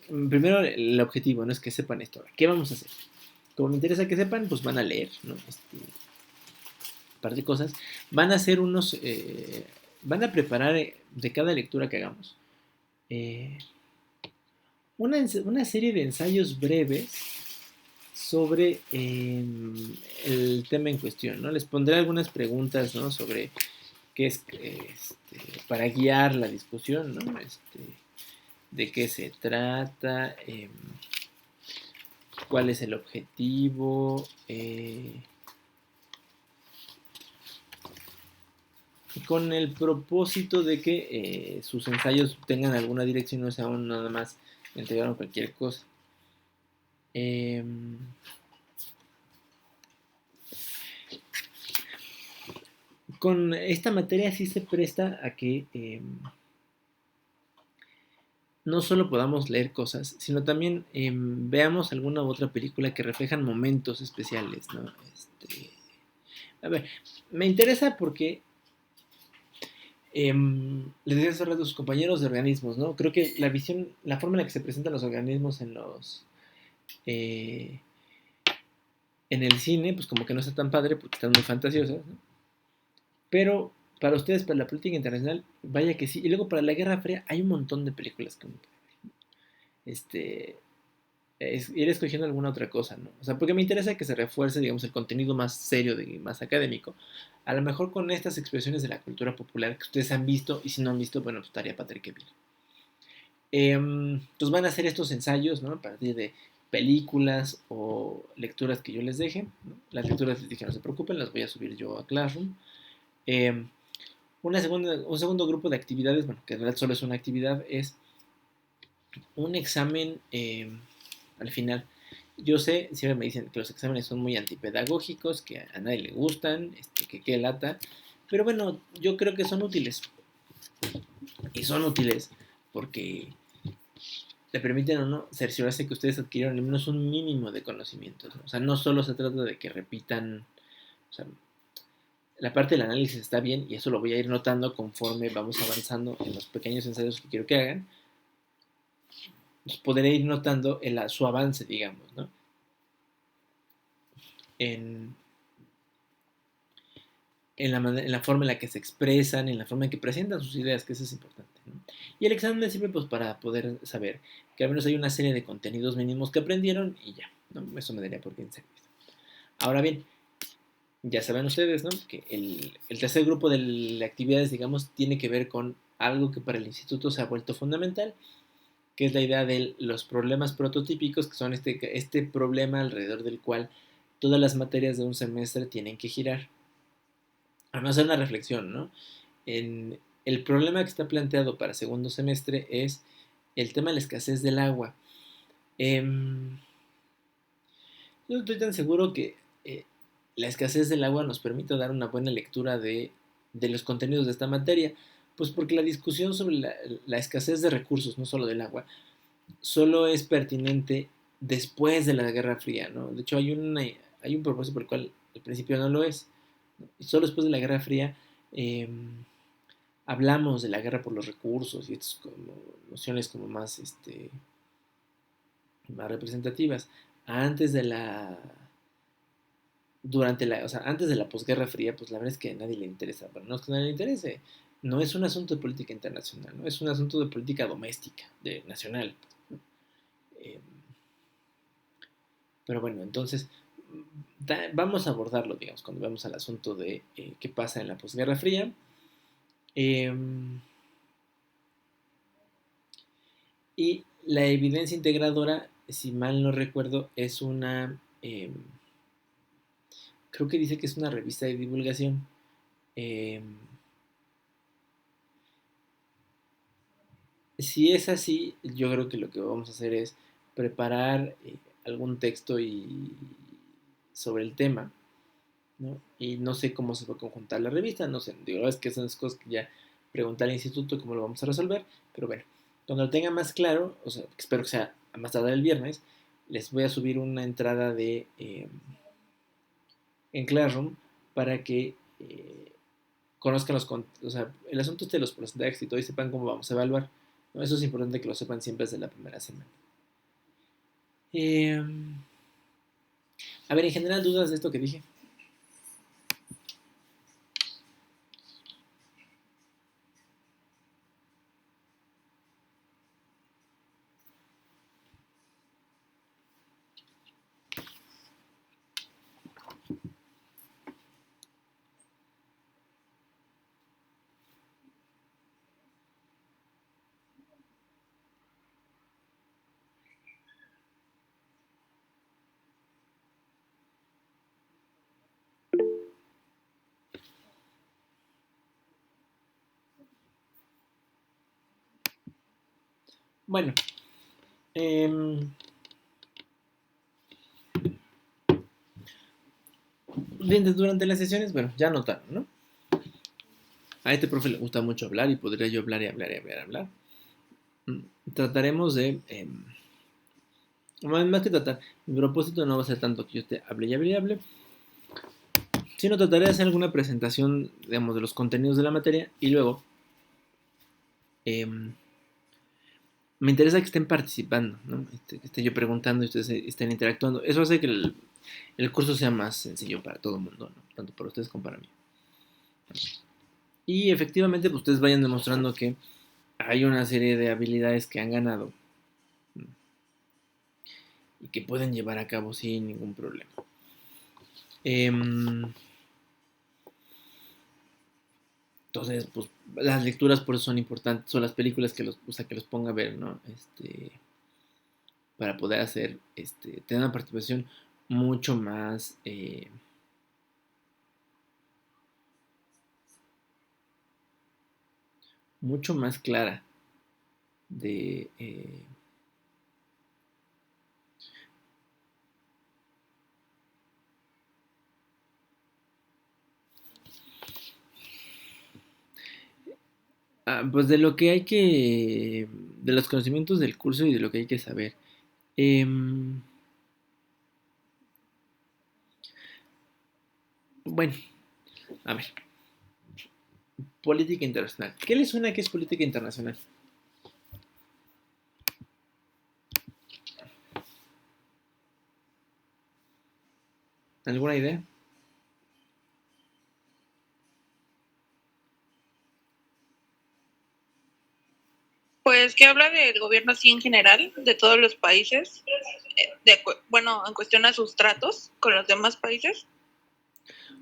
Primero, el objetivo, no es que sepan esto. ¿Qué vamos a hacer? Como me interesa que sepan, pues van a leer, ¿no? Un par de cosas. Van a hacer van a preparar de cada lectura que hagamos una serie de ensayos breves sobre el tema en cuestión, ¿no? Les pondré algunas preguntas, ¿no? Sobre qué es, para guiar la discusión, ¿no? De qué se trata, cuál es el objetivo, con el propósito de que sus ensayos tengan alguna dirección, no sea nada más entregaron cualquier cosa. Con esta materia sí se presta a que no solo podamos leer cosas, sino también veamos alguna otra película que reflejan momentos especiales, ¿no? A ver, me interesa porque les decía hace rato a sus compañeros de organismos, ¿no? Creo que la forma en la que se presentan los organismos en el cine, pues como que no está tan padre porque están muy fantasiosas, ¿no? Pero para ustedes, para la política internacional, vaya que sí. Y luego para la Guerra Fría hay un montón de películas que uno puede ver. Ir escogiendo alguna otra cosa, ¿no? O sea, porque me interesa que se refuerce, digamos, el contenido más serio, más académico. A lo mejor con estas expresiones de la cultura popular que ustedes han visto, y si no han visto, bueno, pues estaría padre que vieran. Entonces van a hacer estos ensayos, ¿no? A partir de películas o lecturas que yo les deje, ¿no? Las lecturas les dije, no se preocupen, las voy a subir yo a Classroom. Un segundo grupo de actividades, bueno, que en realidad solo es una actividad, es un examen al final. Yo sé, siempre me dicen que los exámenes son muy antipedagógicos, que a nadie le gustan, que qué lata, pero bueno, yo creo que son útiles. Y son útiles porque le permiten a uno cerciorarse que ustedes adquirieron al menos un mínimo de conocimientos, ¿no? O sea, no solo se trata de que repitan, o sea, la parte del análisis está bien y eso lo voy a ir notando conforme vamos avanzando en los pequeños ensayos que quiero que hagan. Pues podré ir notando su avance, digamos, ¿no? En la forma en la que se expresan, en la forma en que presentan sus ideas, que eso es importante, ¿no? Y el examen me sirve pues para poder saber que al menos hay una serie de contenidos mínimos que aprendieron y ya, ¿no? Eso me daría por bien servido. Ahora bien, ya saben ustedes, ¿no? Que el tercer grupo de actividades, digamos, tiene que ver con algo que para el instituto se ha vuelto fundamental, que es la idea de los problemas prototípicos, que son este problema alrededor del cual todas las materias de un semestre tienen que girar. Vamos a hacer una reflexión, ¿no? El problema que está planteado para segundo semestre es el tema de la escasez del agua. Yo no estoy tan seguro que la escasez del agua nos permita dar una buena lectura de los contenidos de esta materia, pues porque la discusión sobre la escasez de recursos, no solo del agua, solo es pertinente después de la Guerra Fría, ¿no? De hecho, hay un propósito por el cual al principio no lo es, ¿no? Y solo después de la Guerra Fría hablamos de la guerra por los recursos y estas nociones como más representativas. Antes de la antes de la posguerra fría, pues la verdad es que a nadie le interesa. Bueno, no es que a nadie le interese, no es un asunto de política internacional, ¿no? Es un asunto de política doméstica, nacional. Pero bueno, entonces vamos a abordarlo, digamos, cuando vemos al asunto de qué pasa en la posguerra fría. Y la evidencia integradora, si mal no recuerdo, es una... creo que dice que es una revista de divulgación. Si es así, yo creo que lo que vamos a hacer es preparar algún texto sobre el tema, ¿no? Y no sé cómo se va a conjuntar la revista, no sé, digo, es que son las cosas que ya preguntar al instituto cómo lo vamos a resolver, pero bueno, cuando lo tenga más claro, o sea, espero que sea a más tardar el viernes, les voy a subir una entrada en Classroom para que conozcan o sea, el asunto de los porcentajes y todo y sepan cómo vamos a evaluar, ¿no? Eso es importante que lo sepan siempre desde la primera semana. A ver, en general, ¿dudas de esto que dije? Bueno, durante las sesiones, bueno, ya notaron, ¿no? A este profe le gusta mucho hablar y podría yo hablar y hablar y hablar y hablar. Trataremos de, más que tratar, mi propósito no va a ser tanto que yo te hable y hable y hable, sino trataré de hacer alguna presentación, digamos, de los contenidos de la materia y luego me interesa que estén participando, ¿no? Que esté yo preguntando y ustedes estén interactuando. Eso hace que el curso sea más sencillo para todo el mundo, ¿no? Tanto para ustedes como para mí. Y efectivamente, pues ustedes vayan demostrando que hay una serie de habilidades que han ganado, ¿no? Y que pueden llevar a cabo sin ningún problema. Entonces, pues las lecturas por eso son importantes, son las películas que los ponga a ver, ¿no? Para poder hacer, tener una participación mucho más, mucho más clara de, pues de lo que hay que, de los conocimientos del curso y de lo que hay que saber. Bueno, a ver. Política internacional. ¿Qué les suena que es política internacional? ¿Alguna idea? Pues que habla del gobierno así en general, de todos los países, bueno, en cuestión a sus tratos con los demás países.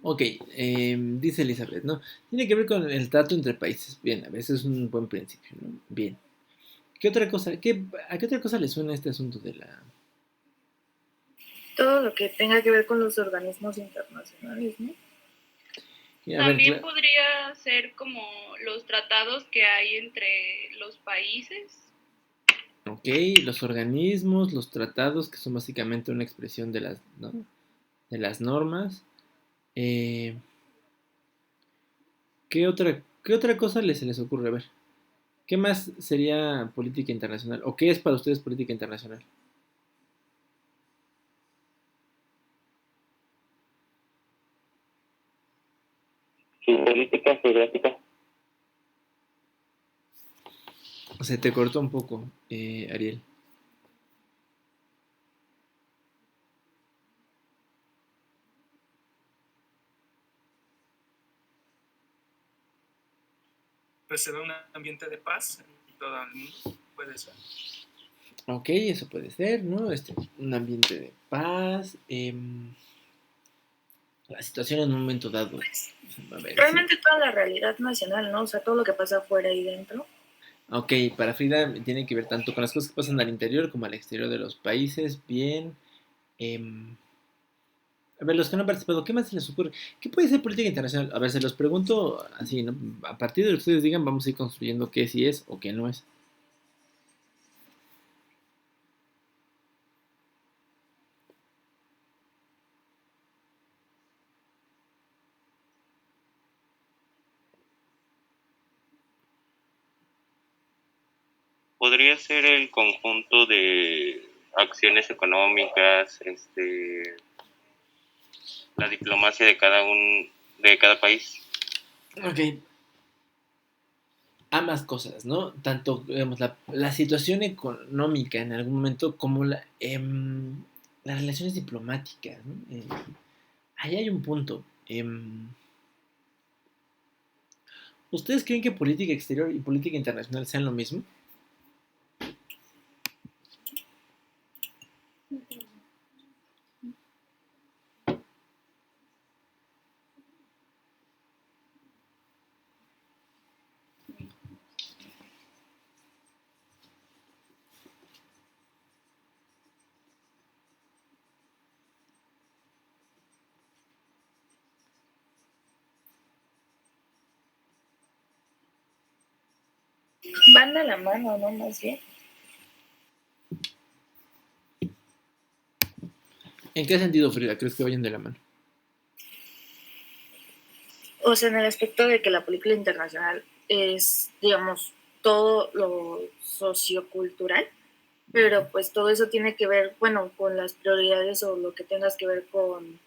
Ok, dice Elizabeth, ¿no? Tiene que ver con el trato entre países. Bien, a veces es un buen principio, ¿no? Bien. ¿Qué otra cosa? ¿A qué otra cosa le suena este asunto de la...? Todo lo que tenga que ver con los organismos internacionales, ¿no? También podría ser como los tratados que hay entre los países. Ok, los organismos, los tratados, que son básicamente una expresión de las, ¿no? De las normas. ¿Qué otra cosa se les ocurre? A ver, ¿qué más sería política internacional? ¿O qué es para ustedes política internacional? Su política geográfica. Se te cortó un poco, Ariel. Pues se da un ambiente de paz en todo el mundo, puede ser. Ok, eso puede ser, ¿no? Un ambiente de paz. La situación en un momento dado. A ver, realmente sí. Toda la realidad nacional, ¿no? O sea, todo lo que pasa afuera y dentro. Ok, para Frida tiene que ver tanto con las cosas que pasan al interior como al exterior de los países. Bien. A ver, los que no han participado, ¿qué más se les ocurre? ¿Qué puede ser política internacional? A ver, se los pregunto así, ¿no? A partir de lo que ustedes digan, vamos a ir construyendo qué sí es o qué no es. Podría ser el conjunto de acciones económicas, la diplomacia de cada país. Ok, ambas cosas, ¿no? Tanto, digamos, la situación económica en algún momento como las relaciones diplomáticas, ¿no? Ahí hay un punto. ¿Ustedes creen que política exterior y política internacional sean lo mismo? Van de la mano, ¿no? Más bien. ¿En qué sentido, Frida, crees que vayan de la mano? O sea, en el aspecto de que la película internacional es, digamos, todo lo sociocultural, pero pues todo eso tiene que ver, bueno, con las prioridades o lo que tengas que ver con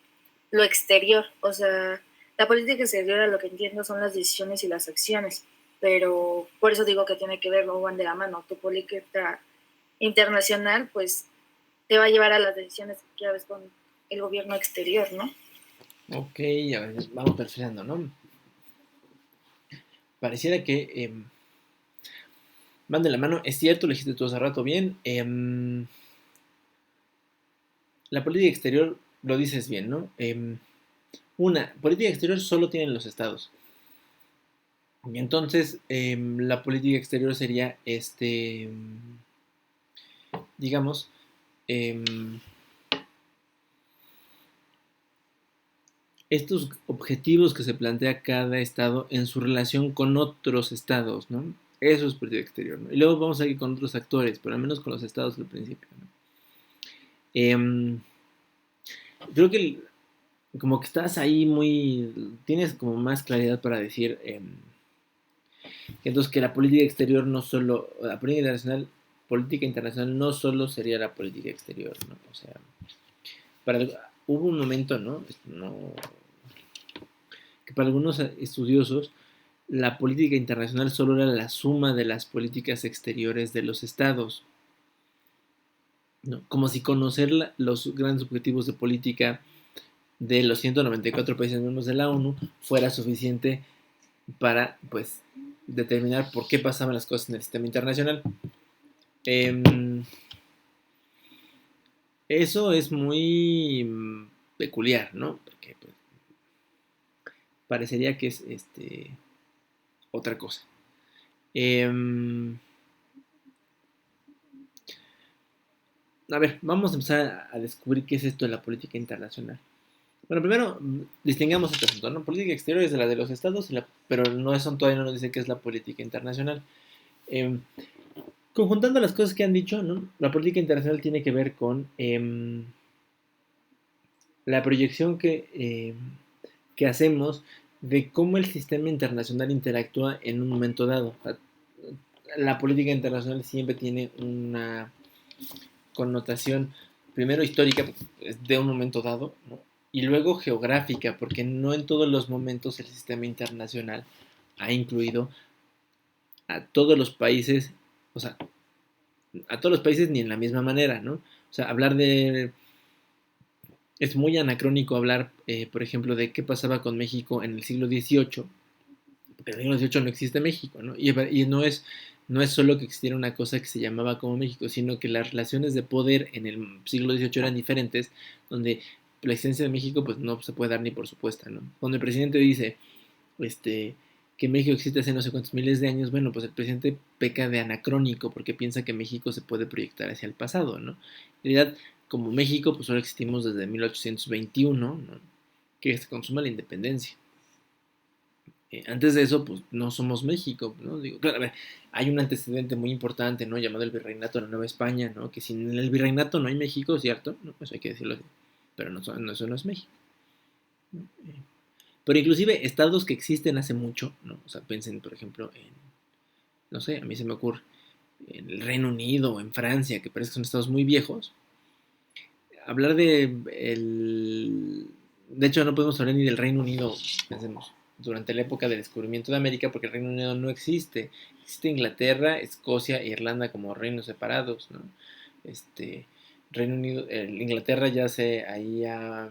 lo exterior. O sea, la política exterior, a lo que entiendo, son las decisiones y las acciones, pero por eso digo que tiene que ver, no van de la mano. Tu política internacional, pues, te va a llevar a las decisiones que quieras con el gobierno exterior, ¿no? Ok, a ver, vamos perfilando, ¿no? Pareciera que van de la mano. Es cierto, lo dijiste tú hace rato bien. La política exterior, lo dices bien, ¿no? Una, política exterior solo tienen los estados. Y entonces, la política exterior sería, digamos, estos objetivos que se plantea cada estado en su relación con otros estados, ¿no? Eso es política exterior, ¿no? Y luego vamos a ir con otros actores, pero al menos con los estados al principio, ¿no? Creo que como que estás ahí tienes como más claridad para decir entonces que la política exterior no solo, la política internacional no solo sería la política exterior, ¿no? O sea, hubo un momento, ¿no? Que para algunos estudiosos la política internacional solo era la suma de las políticas exteriores de los estados, ¿no? Como si conocer los grandes objetivos de política de los 194 países miembros de la ONU fuera suficiente para, pues, determinar por qué pasaban las cosas en el sistema internacional. Eso es muy peculiar, ¿no? Porque pues, parecería que es otra cosa. A ver, vamos a empezar a descubrir qué es esto de la política internacional. Bueno, primero distingamos este asunto, ¿no? Política exterior es la de los estados, pero no, eso todavía no nos dice qué es la política internacional. Conjuntando las cosas que han dicho, ¿no? La política internacional tiene que ver con la proyección que hacemos de cómo el sistema internacional interactúa en un momento dado. O sea, la política internacional siempre tiene una connotación, primero histórica, de un momento dado, ¿no? Y luego geográfica, porque no en todos los momentos el sistema internacional ha incluido a todos los países, o sea, a todos los países ni en la misma manera, ¿no? O sea, es muy anacrónico hablar, por ejemplo, de qué pasaba con México en el siglo XVIII, pero en el siglo XVIII no existe México, ¿no? Y no es solo que existiera una cosa que se llamaba como México, sino que las relaciones de poder en el siglo XVIII eran diferentes, donde la existencia de México pues no se puede dar ni por supuesta, ¿no? Cuando el presidente dice que México existe hace no sé cuántos miles de años, bueno, pues el presidente peca de anacrónico porque piensa que México se puede proyectar hacia el pasado, ¿no? En realidad, como México, pues solo existimos desde 1821, ¿no? Que se consuma la independencia. Antes de eso, pues no somos México, ¿no? Digo, claro, a ver, hay un antecedente muy importante, ¿no? Llamado el Virreinato de la Nueva España, ¿no? Que sin el Virreinato no hay México, ¿cierto? ¿No? Eso hay que decirlo así. Pero eso no es México, ¿no? Pero inclusive estados que existen hace mucho, ¿no? O sea, piensen, por ejemplo, no sé, a mí se me ocurre, en el Reino Unido o en Francia, que parece que son estados muy viejos, hablar de de hecho, no podemos hablar ni del Reino Unido, pensemos, durante la época del descubrimiento de América, porque el Reino Unido no existe. Existe Inglaterra, Escocia e Irlanda como reinos separados, ¿no? Reino Unido, Inglaterra ya ahí ha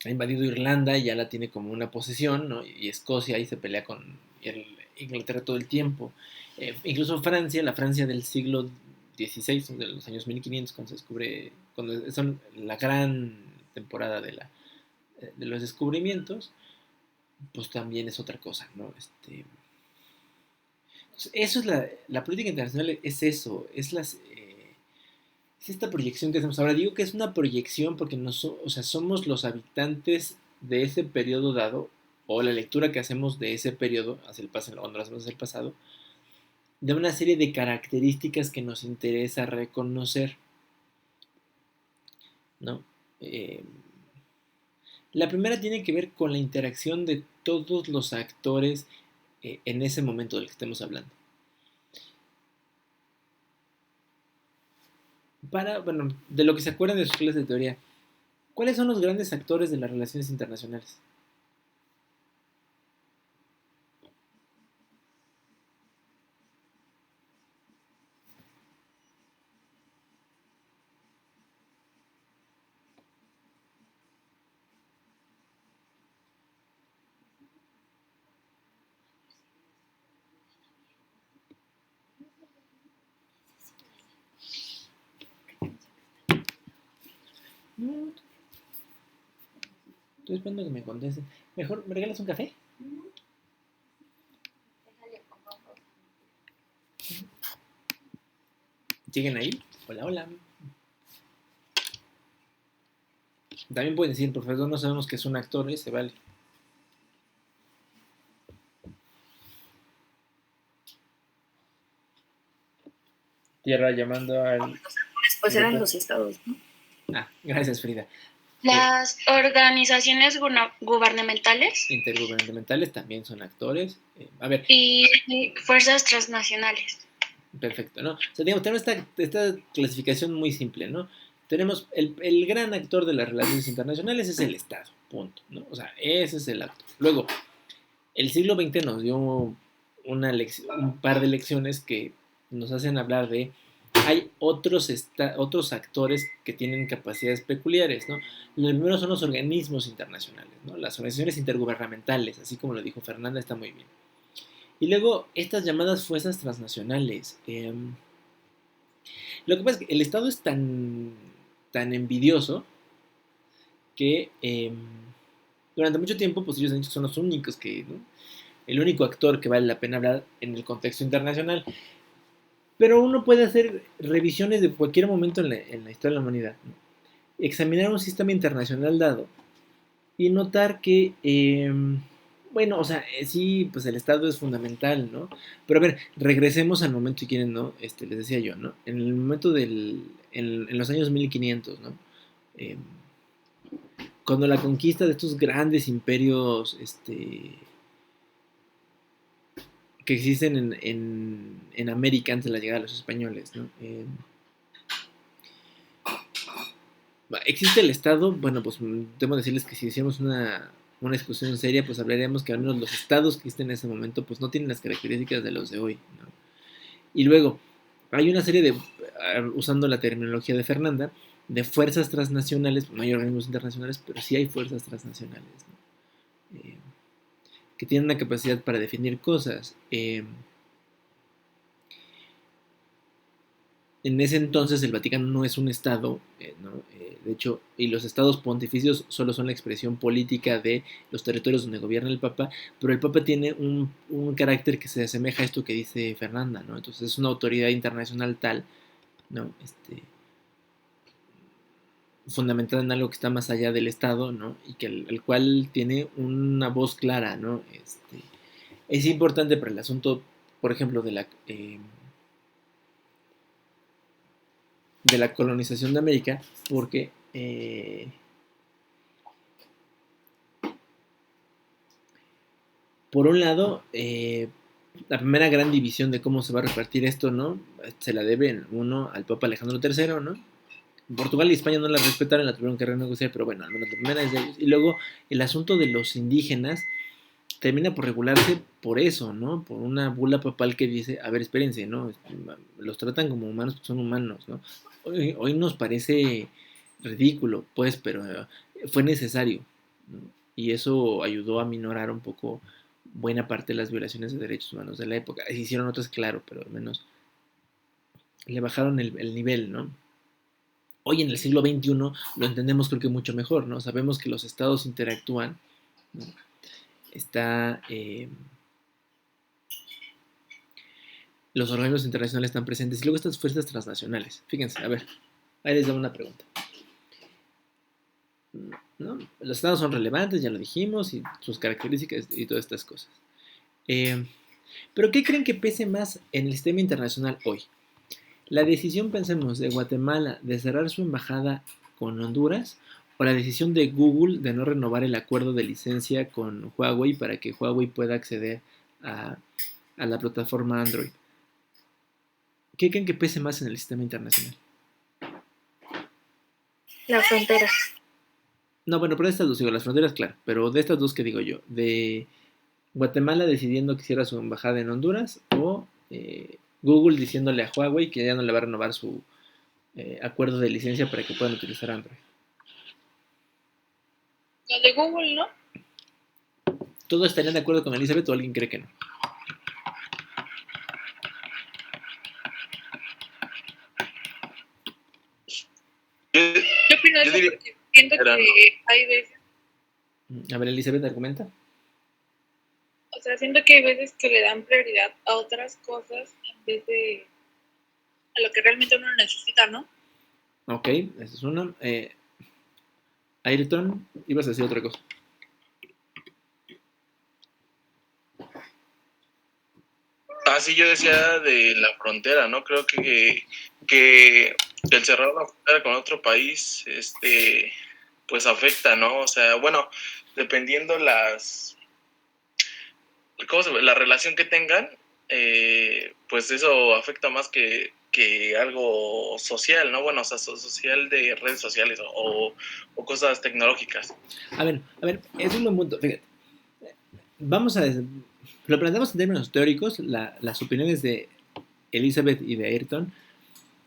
invadido Irlanda y ya la tiene como una posesión, ¿no? Y Escocia ahí se pelea con Inglaterra todo el tiempo. Incluso Francia, la Francia del siglo XVI, de los años 1500, cuando se descubre, cuando son la gran temporada de los descubrimientos, pues también es otra cosa, ¿no? Eso es la política internacional, es eso, es esta proyección que hacemos ahora. Digo que es una proyección porque o sea, somos los habitantes de ese periodo dado, o la lectura que hacemos de ese periodo, hacia el pasado, cuando lo hacemos hacia el pasado, de una serie de características que nos interesa reconocer, ¿no? La primera tiene que ver con la interacción de todos los actores en ese momento del que estemos hablando. Bueno, de lo que se acuerdan de sus clases de teoría, ¿cuáles son los grandes actores de las relaciones internacionales? No, estoy esperando que me contesten. Mejor, ¿me regalas un café? ¿Siguen ahí? Hola, hola. También pueden decir, profesor, no sabemos que es un actor, se vale. Tierra llamando al... Pues eran los estados, ¿no? Gracias, Frida. Las organizaciones gubernamentales. Intergubernamentales también son actores. A ver. Y fuerzas transnacionales. Perfecto, ¿no? O sea, digamos, tenemos esta clasificación muy simple, ¿no? Tenemos el gran actor de las relaciones internacionales es el Estado, punto, ¿no? O sea, ese es el actor. Luego, el siglo XX nos dio un par de lecciones que nos hacen hablar de hay otros actores que tienen capacidades peculiares, ¿no? Lo primero son los organismos internacionales, ¿no? Las organizaciones intergubernamentales, así como lo dijo Fernanda, está muy bien. Y luego, estas llamadas fuerzas transnacionales. Lo que pasa es que el Estado es tan envidioso que durante mucho tiempo, pues ellos han dicho que son los únicos que, ¿no? El único actor que vale la pena hablar en el contexto internacional. Pero uno puede hacer revisiones de cualquier momento en la historia de la humanidad, ¿no? Examinar un sistema internacional dado y notar que, bueno, o sea, sí, pues el Estado es fundamental, ¿no? Pero a ver, regresemos al momento, si quieren, ¿no? Les decía yo, ¿no? En el momento en los años 1500, ¿no? Cuando la conquista de estos grandes imperios, que existen en América antes de la llegada de los españoles, ¿no? ¿Existe el Estado? Bueno, pues debo decirles que si hiciéramos una discusión seria, pues hablaríamos que al menos los estados que existen en ese momento, pues no tienen las características de los de hoy, ¿no? Y luego, hay una serie de, usando la terminología de Fernanda, de fuerzas transnacionales, no hay organismos internacionales, pero sí hay fuerzas transnacionales, ¿no? Que tienen una capacidad para definir cosas. En ese entonces el Vaticano no es un estado, ¿no? De hecho, y los estados pontificios solo son la expresión política de los territorios donde gobierna el Papa, pero el Papa tiene un carácter que se asemeja a esto que dice Fernanda, ¿no? Entonces es una autoridad internacional tal, ¿no? Fundamentada en algo que está más allá del Estado, ¿no? Y que el cual tiene una voz clara, ¿no? Es importante para el asunto, por ejemplo, de la colonización de América, porque por un lado, la primera gran división de cómo se va a repartir esto, ¿no? Se la debe uno al Papa Alejandro III, ¿no? Portugal y España no la respetaron, la tuvieron que renegociar, pero bueno, al menos la primera es de ellos. Y luego el asunto de los indígenas termina por regularse por eso, ¿no? Por una bula papal que dice, a ver, espérense, ¿no? Los tratan como humanos porque son humanos, ¿no? Hoy nos parece ridículo, pues, pero fue necesario, ¿no? Y eso ayudó a minorar un poco buena parte de las violaciones de derechos humanos de la época. Se hicieron otras, claro, pero al menos le bajaron el nivel, ¿no? Hoy en el siglo XXI lo entendemos creo que mucho mejor, ¿no? Sabemos que los estados interactúan, ¿no? Los organismos internacionales están presentes y luego estas fuerzas transnacionales. Fíjense, a ver, ahí les doy una pregunta. ¿No? Los estados son relevantes, ya lo dijimos, y sus características y todas estas cosas. Pero ¿qué creen que pese más en el sistema internacional hoy? La decisión, pensemos, de Guatemala de cerrar su embajada con Honduras, o la decisión de Google de no renovar el acuerdo de licencia con Huawei para que Huawei pueda acceder a la plataforma Android. ¿Qué creen que pese más en el sistema internacional? La frontera. No, bueno, pero de estas dos digo, las fronteras, claro, pero de estas dos que digo yo, de Guatemala decidiendo que hiciera su embajada en Honduras, o Google diciéndole a Huawei que ya no le va a renovar su acuerdo de licencia para que puedan utilizar Android. La de Google, ¿no? ¿Todos estarían de acuerdo con Elizabeth o alguien cree que no? Yo opino eso porque siento que hay veces... A ver, Elizabeth, argumenta. O sea, siento que hay veces que le dan prioridad a otras cosas en vez de a lo que realmente uno necesita, ¿no? Ok, eso es uno. Ayrton, ibas a decir otra cosa. Sí, yo decía de la frontera, ¿no? Creo que el cerrar la frontera con otro país, pues afecta, ¿no? O sea, bueno, dependiendo la relación que tengan, pues eso afecta más que algo social, ¿no? Bueno, o sea, social de redes sociales o cosas tecnológicas. A ver, es un buen punto, fíjate. Vamos a... Lo planteamos en términos teóricos, las opiniones de Elizabeth y de Ayrton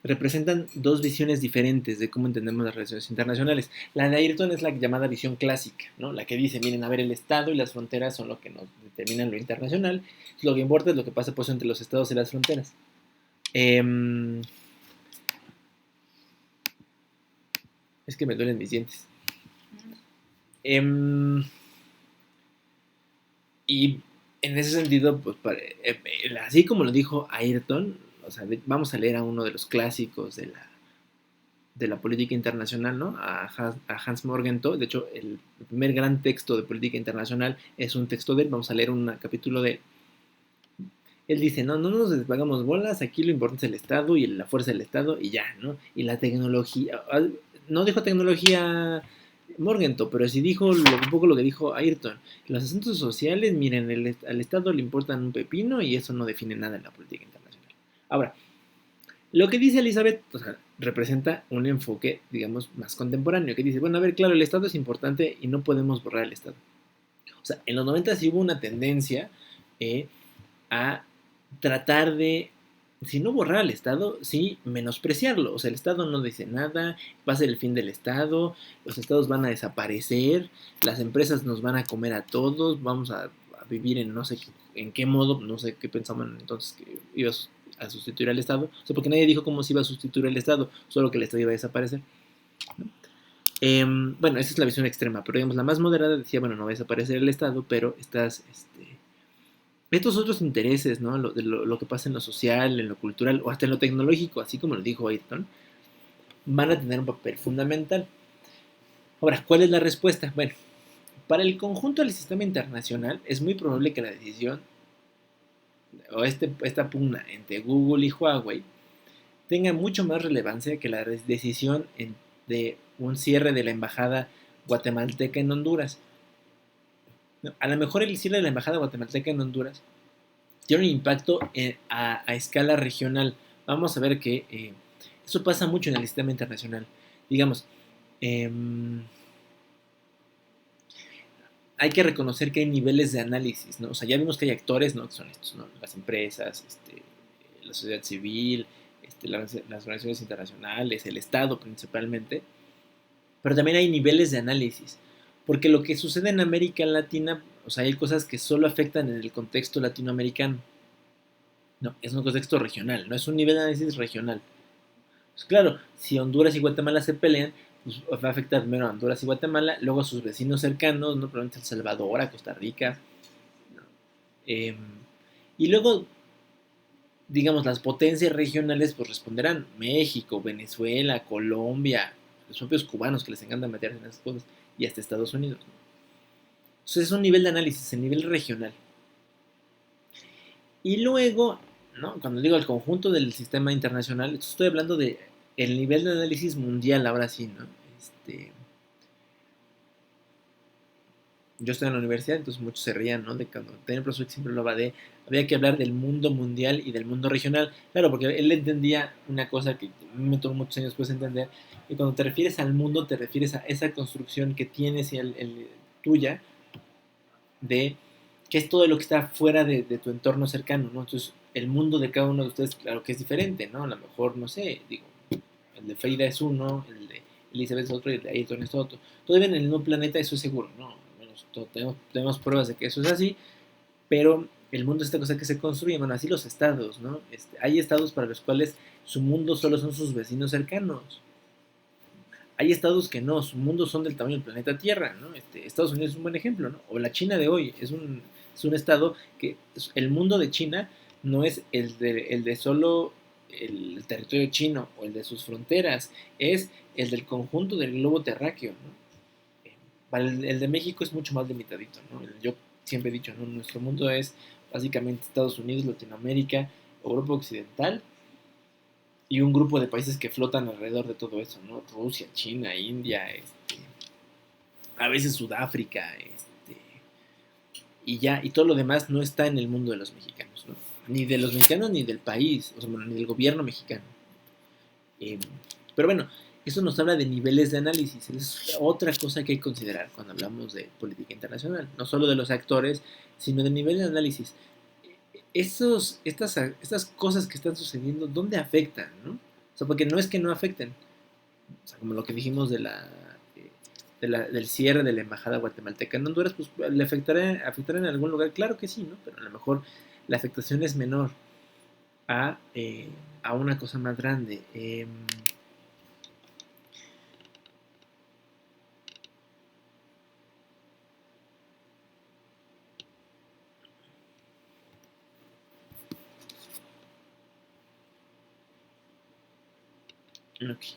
representan dos visiones diferentes de cómo entendemos las relaciones internacionales. La de Ayrton es la llamada visión clásica, ¿no? La que dice, miren, a ver, el Estado y las fronteras son lo que nos determinan lo internacional, lo que importa es lo que pasa pues entre los estados y las fronteras. Es que me duelen mis dientes. Y en ese sentido, pues, así como lo dijo Ayrton, o sea, vamos a leer a uno de los clásicos de la política internacional, ¿no? A Hans Morgenthau. De hecho, el primer gran texto de política internacional es un texto de él. Vamos a leer un capítulo de él. Él dice, no nos despagamos bolas, aquí lo importante es el Estado y la fuerza del Estado y ya, ¿no? Y la tecnología, no dijo tecnología Morgenthau, pero sí dijo un poco lo que dijo Ayrton. Los asuntos sociales, miren, al Estado le importan un pepino y eso no define nada en la política internacional. Ahora, lo que dice Elizabeth, o sea, representa un enfoque, digamos, más contemporáneo, que dice, bueno, a ver, claro, el Estado es importante y no podemos borrar el Estado. O sea, en los 90 sí hubo una tendencia a tratar de, si no borrar al Estado, sí menospreciarlo. O sea, el Estado no dice nada, va a ser el fin del Estado, los Estados van a desaparecer, las empresas nos van a comer a todos, vamos a vivir en no sé en qué modo, no sé qué pensaban entonces que iba a sustituir al Estado. O sea, porque nadie dijo cómo se iba a sustituir el Estado, solo que el Estado iba a desaparecer, ¿no? Bueno, esa es la visión extrema, pero digamos, la más moderada decía, bueno, no va a desaparecer el Estado, pero estos otros intereses, ¿no? Lo que pasa en lo social, en lo cultural o hasta en lo tecnológico, así como lo dijo Ayrton, van a tener un papel fundamental. Ahora, ¿cuál es la respuesta? Bueno, para el conjunto del sistema internacional es muy probable que la decisión o esta pugna entre Google y Huawei tenga mucho más relevancia que la decisión de un cierre de la embajada guatemalteca en Honduras. A lo mejor el cierre de la embajada guatemalteca en Honduras tiene un impacto a escala regional. Vamos a ver que eso pasa mucho en el sistema internacional. Digamos, hay que reconocer que hay niveles de análisis, ¿no? O sea, ya vimos que hay actores, ¿no? Que son estos, ¿no? Las empresas, la sociedad civil, las organizaciones internacionales, el Estado principalmente. Pero también hay niveles de análisis. Porque lo que sucede en América Latina, o sea, hay cosas que solo afectan en el contexto latinoamericano. No, es un contexto regional, no es un nivel de análisis regional. Pues claro, si Honduras y Guatemala se pelean, pues va a afectar primero a Honduras y Guatemala, luego a sus vecinos cercanos, ¿no? Probablemente El Salvador, a Costa Rica. ¿No? Y luego, digamos, las potencias regionales pues responderán. México, Venezuela, Colombia, los propios cubanos que les encanta meterse en esas cosas, y hasta Estados Unidos, ¿no? Entonces es un nivel de análisis, el nivel regional. Y luego, ¿no? Cuando digo el conjunto del sistema internacional, estoy hablando de el nivel de análisis mundial, ahora sí, ¿no? Yo estoy en la universidad, entonces muchos se rían, ¿no? De cuando tenía el profesor que siempre hablaba de, había que hablar del mundo mundial y del mundo regional. Claro, porque él entendía una cosa que me tomó muchos años después entender, y cuando te refieres al mundo, te refieres a esa construcción que tienes y tuya, de que es todo lo que está fuera de tu entorno cercano, ¿no? Entonces, el mundo de cada uno de ustedes, claro que es diferente, ¿no? A lo mejor, no sé, digo, el de Frida es uno, el de Elizabeth es otro y el de Ayrton es otro. Todo viven en el mismo planeta, eso es seguro, ¿no? Al menos tenemos pruebas de que eso es así, pero el mundo es esta cosa que se construye, bueno, así los estados, ¿no? Hay estados para los cuales su mundo solo son sus vecinos cercanos. Hay estados que no, su mundo son del tamaño del planeta Tierra, ¿no? Estados Unidos es un buen ejemplo, ¿no? O la China de hoy es un estado que el mundo de China no es el de solo el territorio chino o el de sus fronteras, es el del conjunto del globo terráqueo, ¿no? Para el de México es mucho más limitadito, ¿no? Yo siempre he dicho, ¿no? Nuestro mundo es básicamente Estados Unidos, Latinoamérica, Europa Occidental y un grupo de países que flotan alrededor de todo eso, ¿no? Rusia, China, India, a veces Sudáfrica, y ya, y todo lo demás no está en el mundo de los mexicanos, ¿no? Ni de los mexicanos ni del país, o sea, bueno, ni del gobierno mexicano. Pero bueno, eso nos habla de niveles de análisis, es otra cosa que hay que considerar cuando hablamos de política internacional, no solo de los actores, sino de niveles de análisis. Estas cosas que están sucediendo, ¿dónde afectan, no? O sea, porque no es que no afecten, o sea, como lo que dijimos del cierre de la embajada guatemalteca en Honduras, pues le afectará en algún lugar, claro que sí, ¿no? Pero a lo mejor la afectación es menor a una cosa más grande. Okay.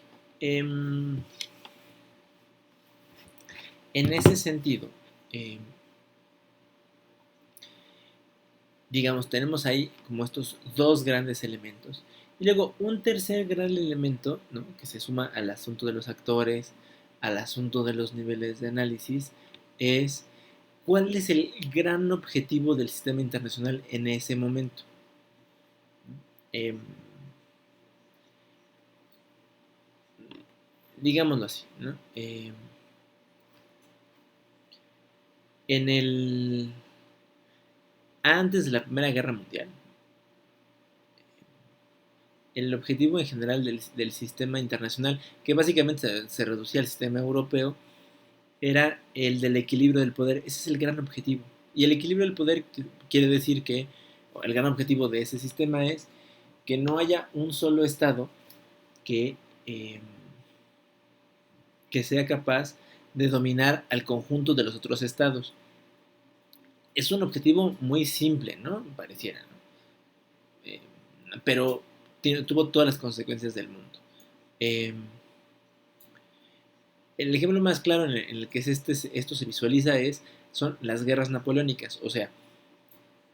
En ese sentido, digamos, tenemos ahí como estos dos grandes elementos. Y luego un tercer gran elemento, ¿no? Que se suma al asunto de los actores, al asunto de los niveles de análisis, es cuál es el gran objetivo del sistema internacional en ese momento. Digámoslo así, ¿no? Antes de la Primera Guerra Mundial, el objetivo en general del sistema internacional, que básicamente se reducía al sistema europeo, era el del equilibrio del poder. Ese es el gran objetivo. Y el equilibrio del poder quiere decir que el gran objetivo de ese sistema es que no haya un solo Estado que sea capaz de dominar al conjunto de los otros estados. Es un objetivo muy simple, ¿no? Pareciera, ¿no? Pero tuvo todas las consecuencias del mundo. El ejemplo más claro en el que esto se visualiza son las guerras napoleónicas. O sea,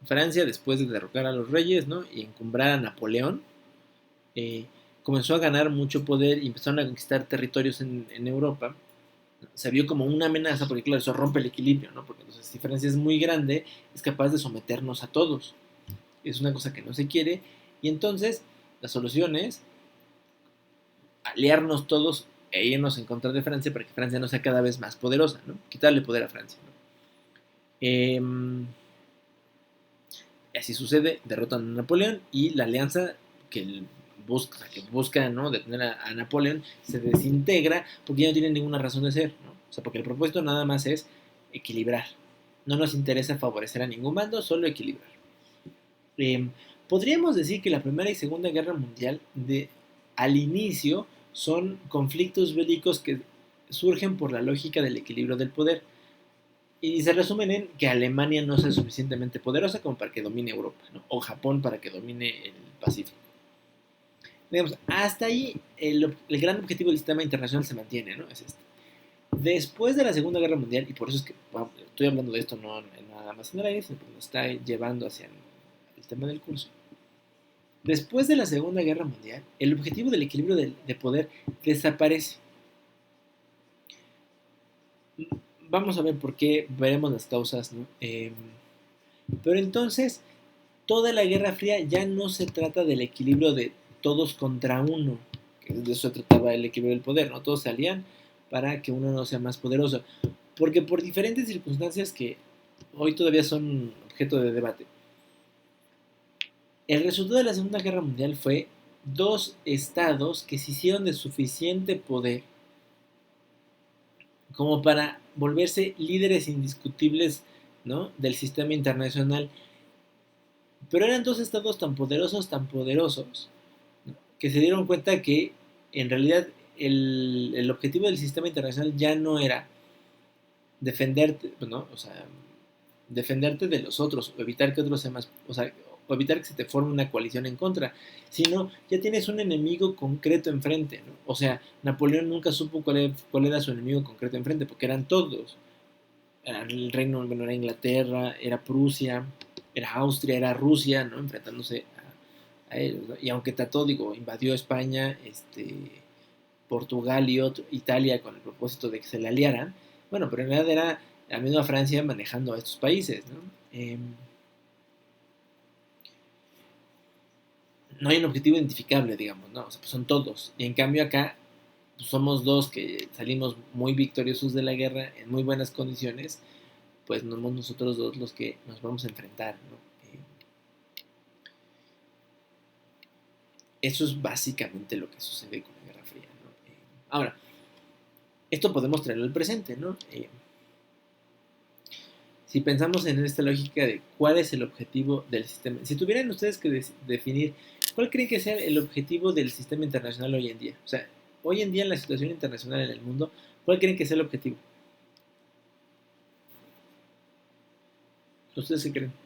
Francia, después de derrocar a los reyes, ¿no? Y encumbrar a Napoleón, comenzó a ganar mucho poder y empezaron a conquistar territorios en Europa. Se vio como una amenaza, porque claro, eso rompe el equilibrio, ¿no? Porque entonces, si Francia es muy grande, es capaz de someternos a todos. es una cosa que no se quiere, y entonces la solución es aliarnos todos e irnos en contra de Francia para que Francia no sea cada vez más poderosa, ¿no? Quitarle poder a Francia, ¿no? Así sucede, derrotan a Napoleón y la alianza que busca, ¿no?, detener a Napoleón se desintegra porque ya no tiene ninguna razón de ser, ¿no? O sea, porque el propósito nada más es equilibrar. No nos interesa favorecer a ningún bando, solo equilibrar. Podríamos decir que la Primera y Segunda Guerra Mundial al inicio son conflictos bélicos que surgen por la lógica del equilibrio del poder y se resumen en que Alemania no sea suficientemente poderosa como para que domine Europa, ¿no? O Japón para que domine el Pacífico. Digamos, hasta ahí el gran objetivo del sistema internacional se mantiene, ¿no? Es este. Después de la Segunda Guerra Mundial, y por eso es que estoy hablando de esto no nada más en el aire, sino que nos está llevando hacia el tema del curso. Después de la Segunda Guerra Mundial, el objetivo del equilibrio de poder desaparece. Vamos a ver por qué, veremos las causas, ¿no? Pero entonces, toda la Guerra Fría ya no se trata del equilibrio de todos contra uno, que de eso se trataba el equilibrio del poder, ¿no? Todos se alían para que uno no sea más poderoso, porque por diferentes circunstancias que hoy todavía son objeto de debate, el resultado de la Segunda Guerra Mundial fue 2 estados que se hicieron de suficiente poder como para volverse líderes indiscutibles, ¿no?, del sistema internacional. Pero eran 2 estados tan poderosos, ¿no?, que se dieron cuenta que en realidad el objetivo del sistema internacional ya no era defenderte, ¿no?, o sea, defenderte de los otros, o evitar que otros sean más, o sea, o evitar que se te forme una coalición en contra, sino ya tienes un enemigo concreto enfrente, ¿no? O sea, Napoleón nunca supo cuál era su enemigo concreto enfrente, porque eran todos. Era el reino, bueno, era Inglaterra, era Prusia, era Austria, era Rusia, ¿no?, enfrentándose a ellos, ¿no? Y aunque invadió España, Portugal y Italia con el propósito de que se le aliaran, bueno, pero en realidad era la misma Francia manejando a estos países, ¿no? No hay un objetivo identificable, digamos, ¿no? O sea, pues son todos. Y en cambio acá pues somos 2 que salimos muy victoriosos de la guerra en muy buenas condiciones, pues no somos nosotros 2 los que nos vamos a enfrentar, ¿no? Eso es básicamente lo que sucede con la Guerra Fría, ¿no? Ahora, esto podemos traerlo al presente, ¿no? Si pensamos en esta lógica de cuál es el objetivo del sistema, si tuvieran ustedes que definir cuál creen que sea el objetivo del sistema internacional hoy en día, o sea, hoy en día en la situación internacional en el mundo, ¿cuál creen que sea el objetivo? ¿Ustedes qué creen?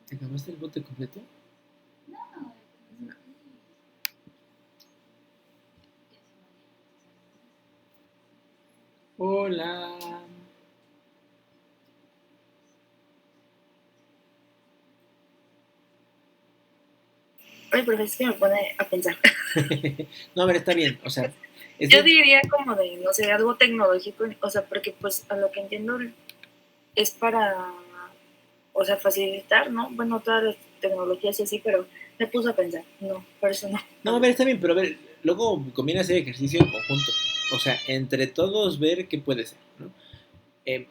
¿Te acabaste el bote completo? Hola. Ay, pero es que me pone a pensar. No, a ver, está bien, o sea... Yo diría como de, no sé, algo tecnológico, o sea, porque pues a lo que entiendo es para, o sea, facilitar, ¿no? Bueno, todas las tecnologías y así, pero me puse a pensar, no, por eso no. No, a ver, está bien, pero a ver, luego conviene hacer ejercicio en conjunto, o sea, entre todos ver qué puede ser, ¿no?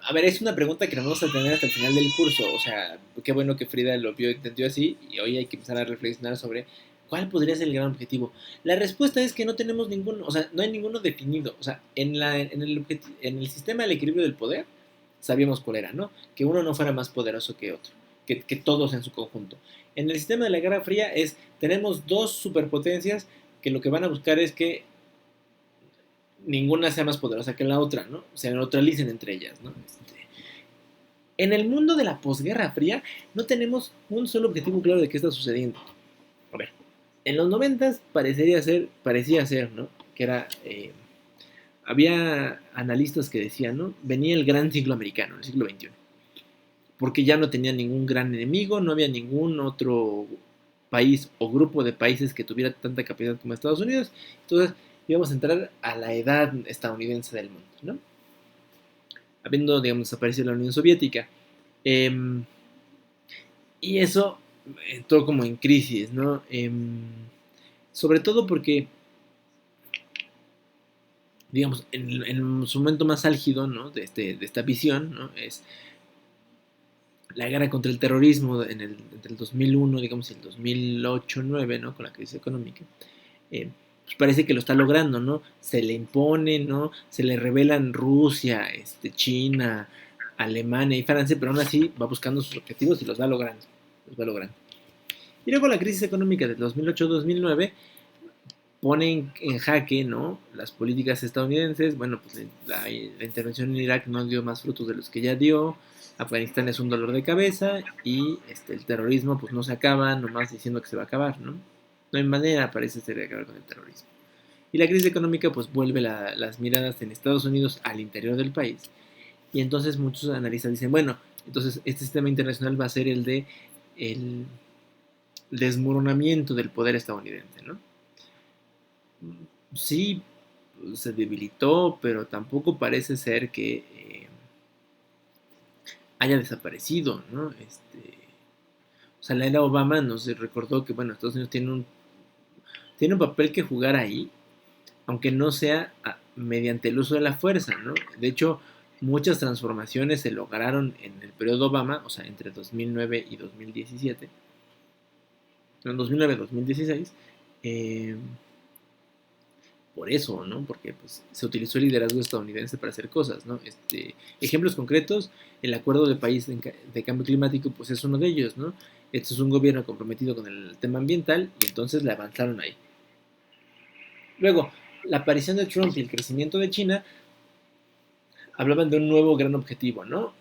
A ver, es una pregunta que nos vamos a tener hasta el final del curso, o sea, qué bueno que Frida lo entendió así, y hoy hay que empezar a reflexionar sobre cuál podría ser el gran objetivo. La respuesta es que no tenemos ninguno, o sea, no hay ninguno definido, o sea, en el sistema del equilibrio del poder, sabíamos cuál era, ¿no? Que uno no fuera más poderoso que otro, que todos en su conjunto. En el sistema de la Guerra Fría tenemos 2 superpotencias que lo que van a buscar es que ninguna sea más poderosa que la otra, ¿no? Se neutralicen entre ellas, ¿no? En el mundo de la posguerra fría no tenemos un solo objetivo claro de qué está sucediendo. A ver, en los 90 parecía ser, ¿no? Que era, había analistas que decían, ¿no? Venía el gran siglo americano, el siglo XXI, porque ya no tenía ningún gran enemigo, no había ningún otro país o grupo de países que tuviera tanta capacidad como Estados Unidos, entonces íbamos a entrar a la edad estadounidense del mundo, ¿no? Habiendo, digamos, desaparecido la Unión Soviética. Y eso entró como en crisis, ¿no? Sobre todo porque, digamos, en su momento más álgido, ¿no? de esta visión, ¿no? Es la guerra contra el terrorismo entre el 2001, digamos, y el 2008-2009, ¿no? Con la crisis económica. Pues parece que lo está logrando, ¿no? Se le impone, ¿no? Se le revelan Rusia, China, Alemania y Francia, pero aún así va buscando sus objetivos y los va logrando. Y luego la crisis económica del 2008-2009 pone en jaque, ¿no? Las políticas estadounidenses. Bueno, pues la intervención en Irak no dio más frutos de los que ya dio. Afganistán es un dolor de cabeza y el terrorismo pues no se acaba, nomás diciendo que se va a acabar, ¿no? No hay manera, parece ser, de acabar con el terrorismo. Y la crisis económica pues vuelve las miradas en Estados Unidos al interior del país. Y entonces muchos analistas dicen, bueno, entonces este sistema internacional va a ser el desmoronamiento del poder estadounidense, ¿no? Sí, se debilitó, pero tampoco parece ser que haya desaparecido, ¿no? O sea, la era Obama nos recordó que, bueno, Estados Unidos tiene un papel que jugar ahí, aunque no sea mediante el uso de la fuerza, ¿no? De hecho, muchas transformaciones se lograron en el periodo Obama, o sea, entre 2009 y 2017, en 2009 y 2016, por eso, ¿no? Porque pues, se utilizó el liderazgo estadounidense para hacer cosas, ¿no? Ejemplos concretos, el Acuerdo de París de Cambio Climático, pues es uno de ellos, ¿no? Este es un gobierno comprometido con el tema ambiental y entonces le avanzaron ahí. Luego, la aparición de Trump y el crecimiento de China hablaban de un nuevo gran objetivo, ¿no?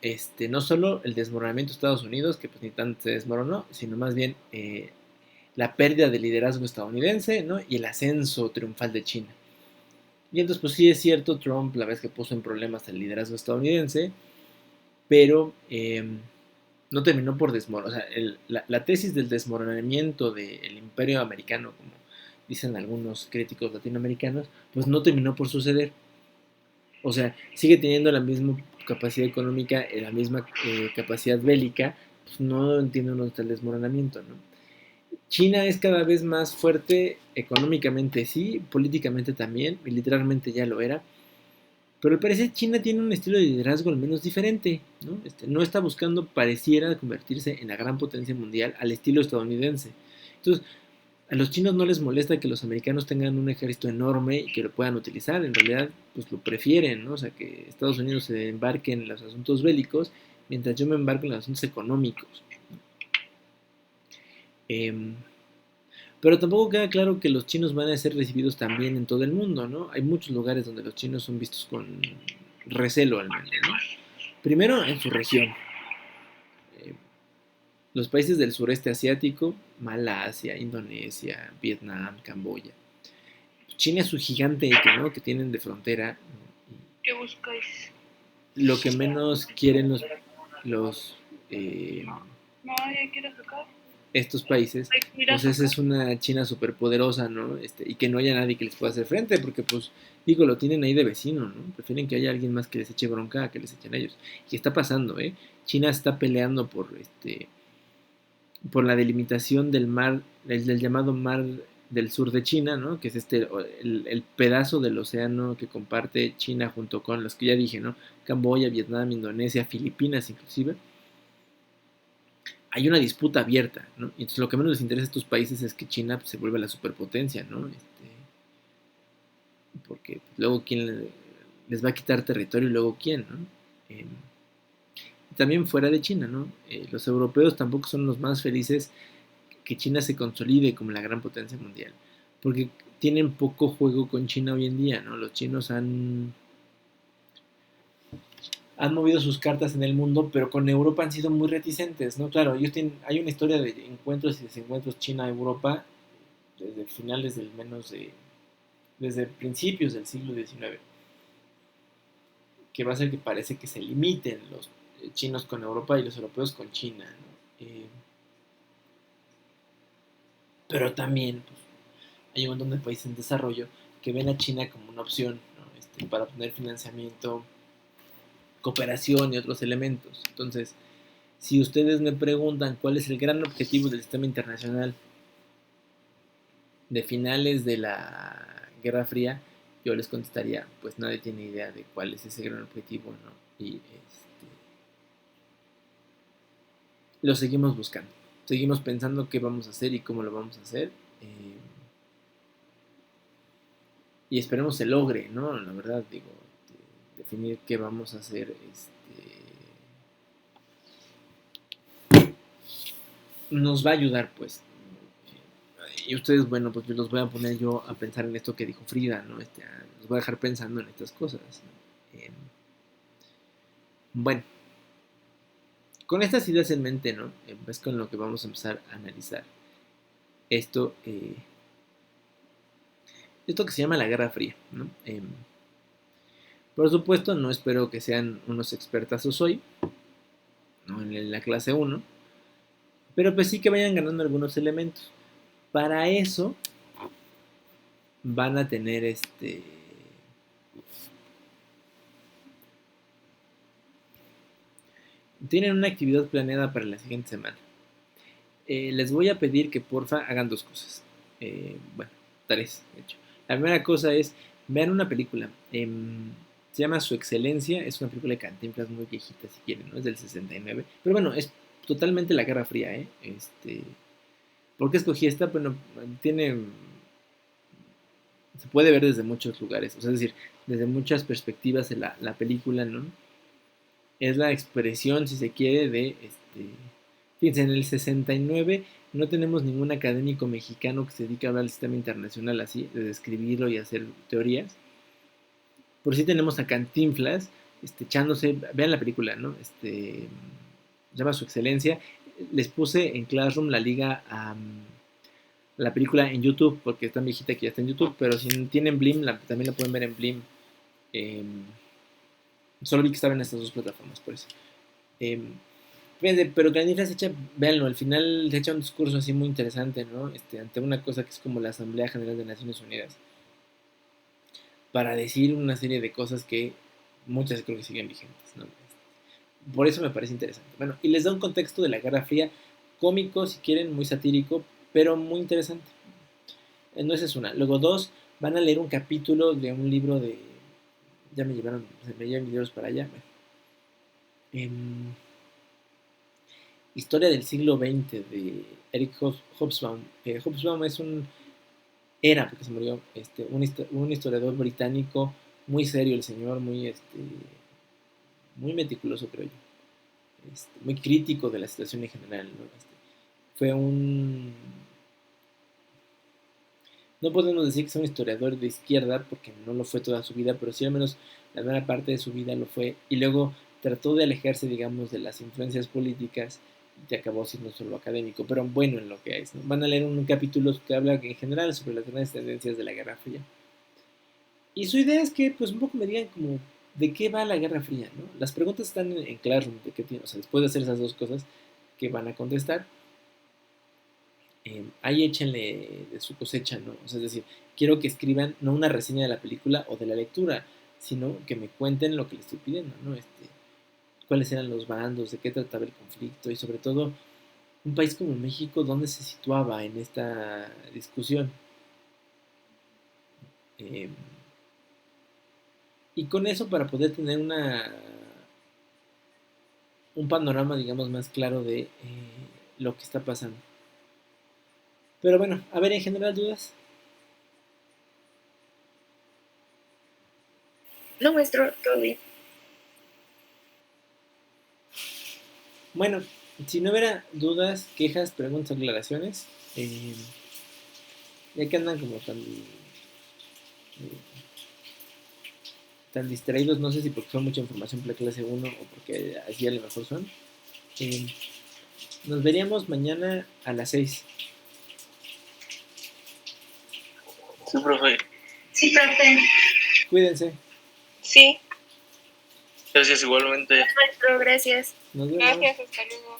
No solo el desmoronamiento de Estados Unidos, que pues ni tanto se desmoronó, sino más bien la pérdida del liderazgo estadounidense, ¿no? Y el ascenso triunfal de China. Y entonces, pues sí es cierto, Trump la vez que puso en problemas el liderazgo estadounidense, pero no terminó por desmoronar. O sea, la tesis del desmoronamiento del imperio americano, como dicen algunos críticos latinoamericanos, pues no terminó por suceder. O sea, sigue teniendo la misma capacidad económica, la misma capacidad bélica, pues no entiendo dónde está el desmoronamiento, ¿no? China es cada vez más fuerte económicamente, sí, políticamente también, militarmente ya lo era, pero al parecer China tiene un estilo de liderazgo al menos diferente, ¿no? No está buscando, pareciera, convertirse en la gran potencia mundial al estilo estadounidense. Entonces, a los chinos no les molesta que los americanos tengan un ejército enorme y que lo puedan utilizar, en realidad, pues lo prefieren, ¿no? O sea, que Estados Unidos se embarque en los asuntos bélicos, mientras yo me embarco en los asuntos económicos. Pero tampoco queda claro que los chinos van a ser recibidos también en todo el mundo, ¿no? Hay muchos lugares donde los chinos son vistos con recelo, al menos, ¿no? Primero, en su región. Los países del sureste asiático, Malasia, Indonesia, Vietnam, Camboya. China es su gigante, ¿no? Que tienen de frontera, ¿no? ¿Qué buscáis? Lo que menos quieren estos países, pues esa es una China superpoderosa, ¿no? Y que no haya nadie que les pueda hacer frente, porque pues, digo, lo tienen ahí de vecino, ¿no? Prefieren que haya alguien más que les eche bronca a que les echen a ellos. Y está pasando, ¿eh? China está peleando por la delimitación del mar, del llamado mar del sur de China, ¿no? Que es el pedazo del océano que comparte China junto con los que ya dije, ¿no? Camboya, Vietnam, Indonesia, Filipinas inclusive. Hay una disputa abierta, ¿no? Y entonces lo que menos les interesa a estos países es que China pues, se vuelva la superpotencia, ¿no? Porque luego quién les va a quitar territorio y luego quién, ¿no? También fuera de China, ¿no? Los europeos tampoco son los más felices que China se consolide como la gran potencia mundial. porque tienen poco juego con China hoy en día, ¿no? Los chinos han movido sus cartas en el mundo, pero con Europa han sido muy reticentes, ¿no? Claro, hay una historia de encuentros y desencuentros China-Europa desde finales desde principios del siglo XIX, que va a ser que parece que se limiten los chinos con Europa y los europeos con China, ¿no? Pero también pues, hay un montón de países en desarrollo que ven a China como una opción, ¿no? Para obtener financiamiento, cooperación y otros elementos. Entonces, si ustedes me preguntan cuál es el gran objetivo del sistema internacional de finales de la Guerra Fría, yo les contestaría, pues nadie tiene idea de cuál es ese gran objetivo, ¿no? Y lo seguimos buscando. Seguimos pensando qué vamos a hacer y cómo lo vamos a hacer. Y esperemos se logre, ¿no? La verdad, digo, definir qué vamos a hacer, nos va a ayudar, pues. Y ustedes, bueno, pues los voy a poner yo a pensar en esto que dijo Frida, ¿no? Los voy a dejar pensando en estas cosas, ¿no? Bueno, con estas ideas en mente, ¿no? Es con lo que vamos a empezar a analizar esto que se llama la Guerra Fría, ¿no? Por supuesto, no espero que sean unos expertazos hoy, ¿no? En la clase 1, pero pues sí que vayan ganando algunos elementos. Para eso van a tener tienen una actividad planeada para la siguiente semana. Les voy a pedir que porfa hagan 2 cosas. Bueno, 3, de hecho. La primera cosa es, vean una película. Se llama Su Excelencia. Es una película de Cantinflas muy viejita, si quieren, ¿no? Es del 69. Pero bueno, es totalmente la Guerra Fría, ¿eh? ¿Por qué escogí esta? Bueno, se puede ver desde muchos lugares. O sea, es decir, desde muchas perspectivas en la película, ¿no? Es la expresión, si se quiere, de fíjense, en el 69 no tenemos ningún académico mexicano que se dedique a hablar del sistema internacional así, de describirlo y hacer teorías. Por si tenemos a Cantinflas echándose, vean la película, ¿no? Se llama Su Excelencia. Les puse en Classroom la liga a la película en YouTube, porque es tan viejita que ya está en YouTube, pero si tienen Blim, también la pueden ver en Blim. Solo vi que estaba en estas 2 plataformas, por eso. Pero Cantinflas véanlo, al final se echa un discurso así muy interesante, ¿no? Ante una cosa que es como la Asamblea General de Naciones Unidas, para decir una serie de cosas que muchas creo que siguen vigentes, ¿no? Por eso me parece interesante. Bueno, y les da un contexto de la Guerra Fría, cómico, si quieren, muy satírico, pero muy interesante. No, esa es una. Luego 2, van a leer un capítulo de un libro de... Ya me llevan libros para allá. Historia del siglo XX de Eric Hobsbawm. Hobsbawm era, porque se murió, un historiador británico muy serio, el señor, muy meticuloso, creo yo. Muy crítico de la situación en general, ¿no? Fue no podemos decir que sea un historiador de izquierda, porque no lo fue toda su vida, pero sí al menos la primera parte de su vida lo fue, y luego trató de alejarse, digamos, de las influencias políticas y acabó siendo solo académico, pero bueno en lo que es, ¿no? Van a leer un capítulo que habla en general sobre las grandes tendencias de la Guerra Fría. Y su idea es que, pues, un poco me digan como de qué va la Guerra Fría, ¿no? Las preguntas están en Classroom, o sea, después de hacer esas 2 cosas que van a contestar, ahí échenle de su cosecha, ¿no? O sea, es decir, quiero que escriban no una reseña de la película o de la lectura, sino que me cuenten lo que les estoy pidiendo, ¿no? Cuáles eran los bandos, de qué trataba el conflicto y sobre todo un país como México, ¿dónde se situaba en esta discusión? Y con eso para poder tener un panorama, digamos, más claro de lo que está pasando. Pero bueno, a ver, en general, ¿dudas? No, maestro, todo bien. Bueno, si no hubiera dudas, quejas, preguntas, aclaraciones, Ya que andan como tan distraídos, no sé si porque son mucha información para clase 1 o porque así a lo mejor son. Nos veríamos mañana a las 6. Sí, profe. Sí, profe. Cuídense. Sí. Gracias igualmente. Maestro, gracias. Nos vemos. Gracias, hasta luego.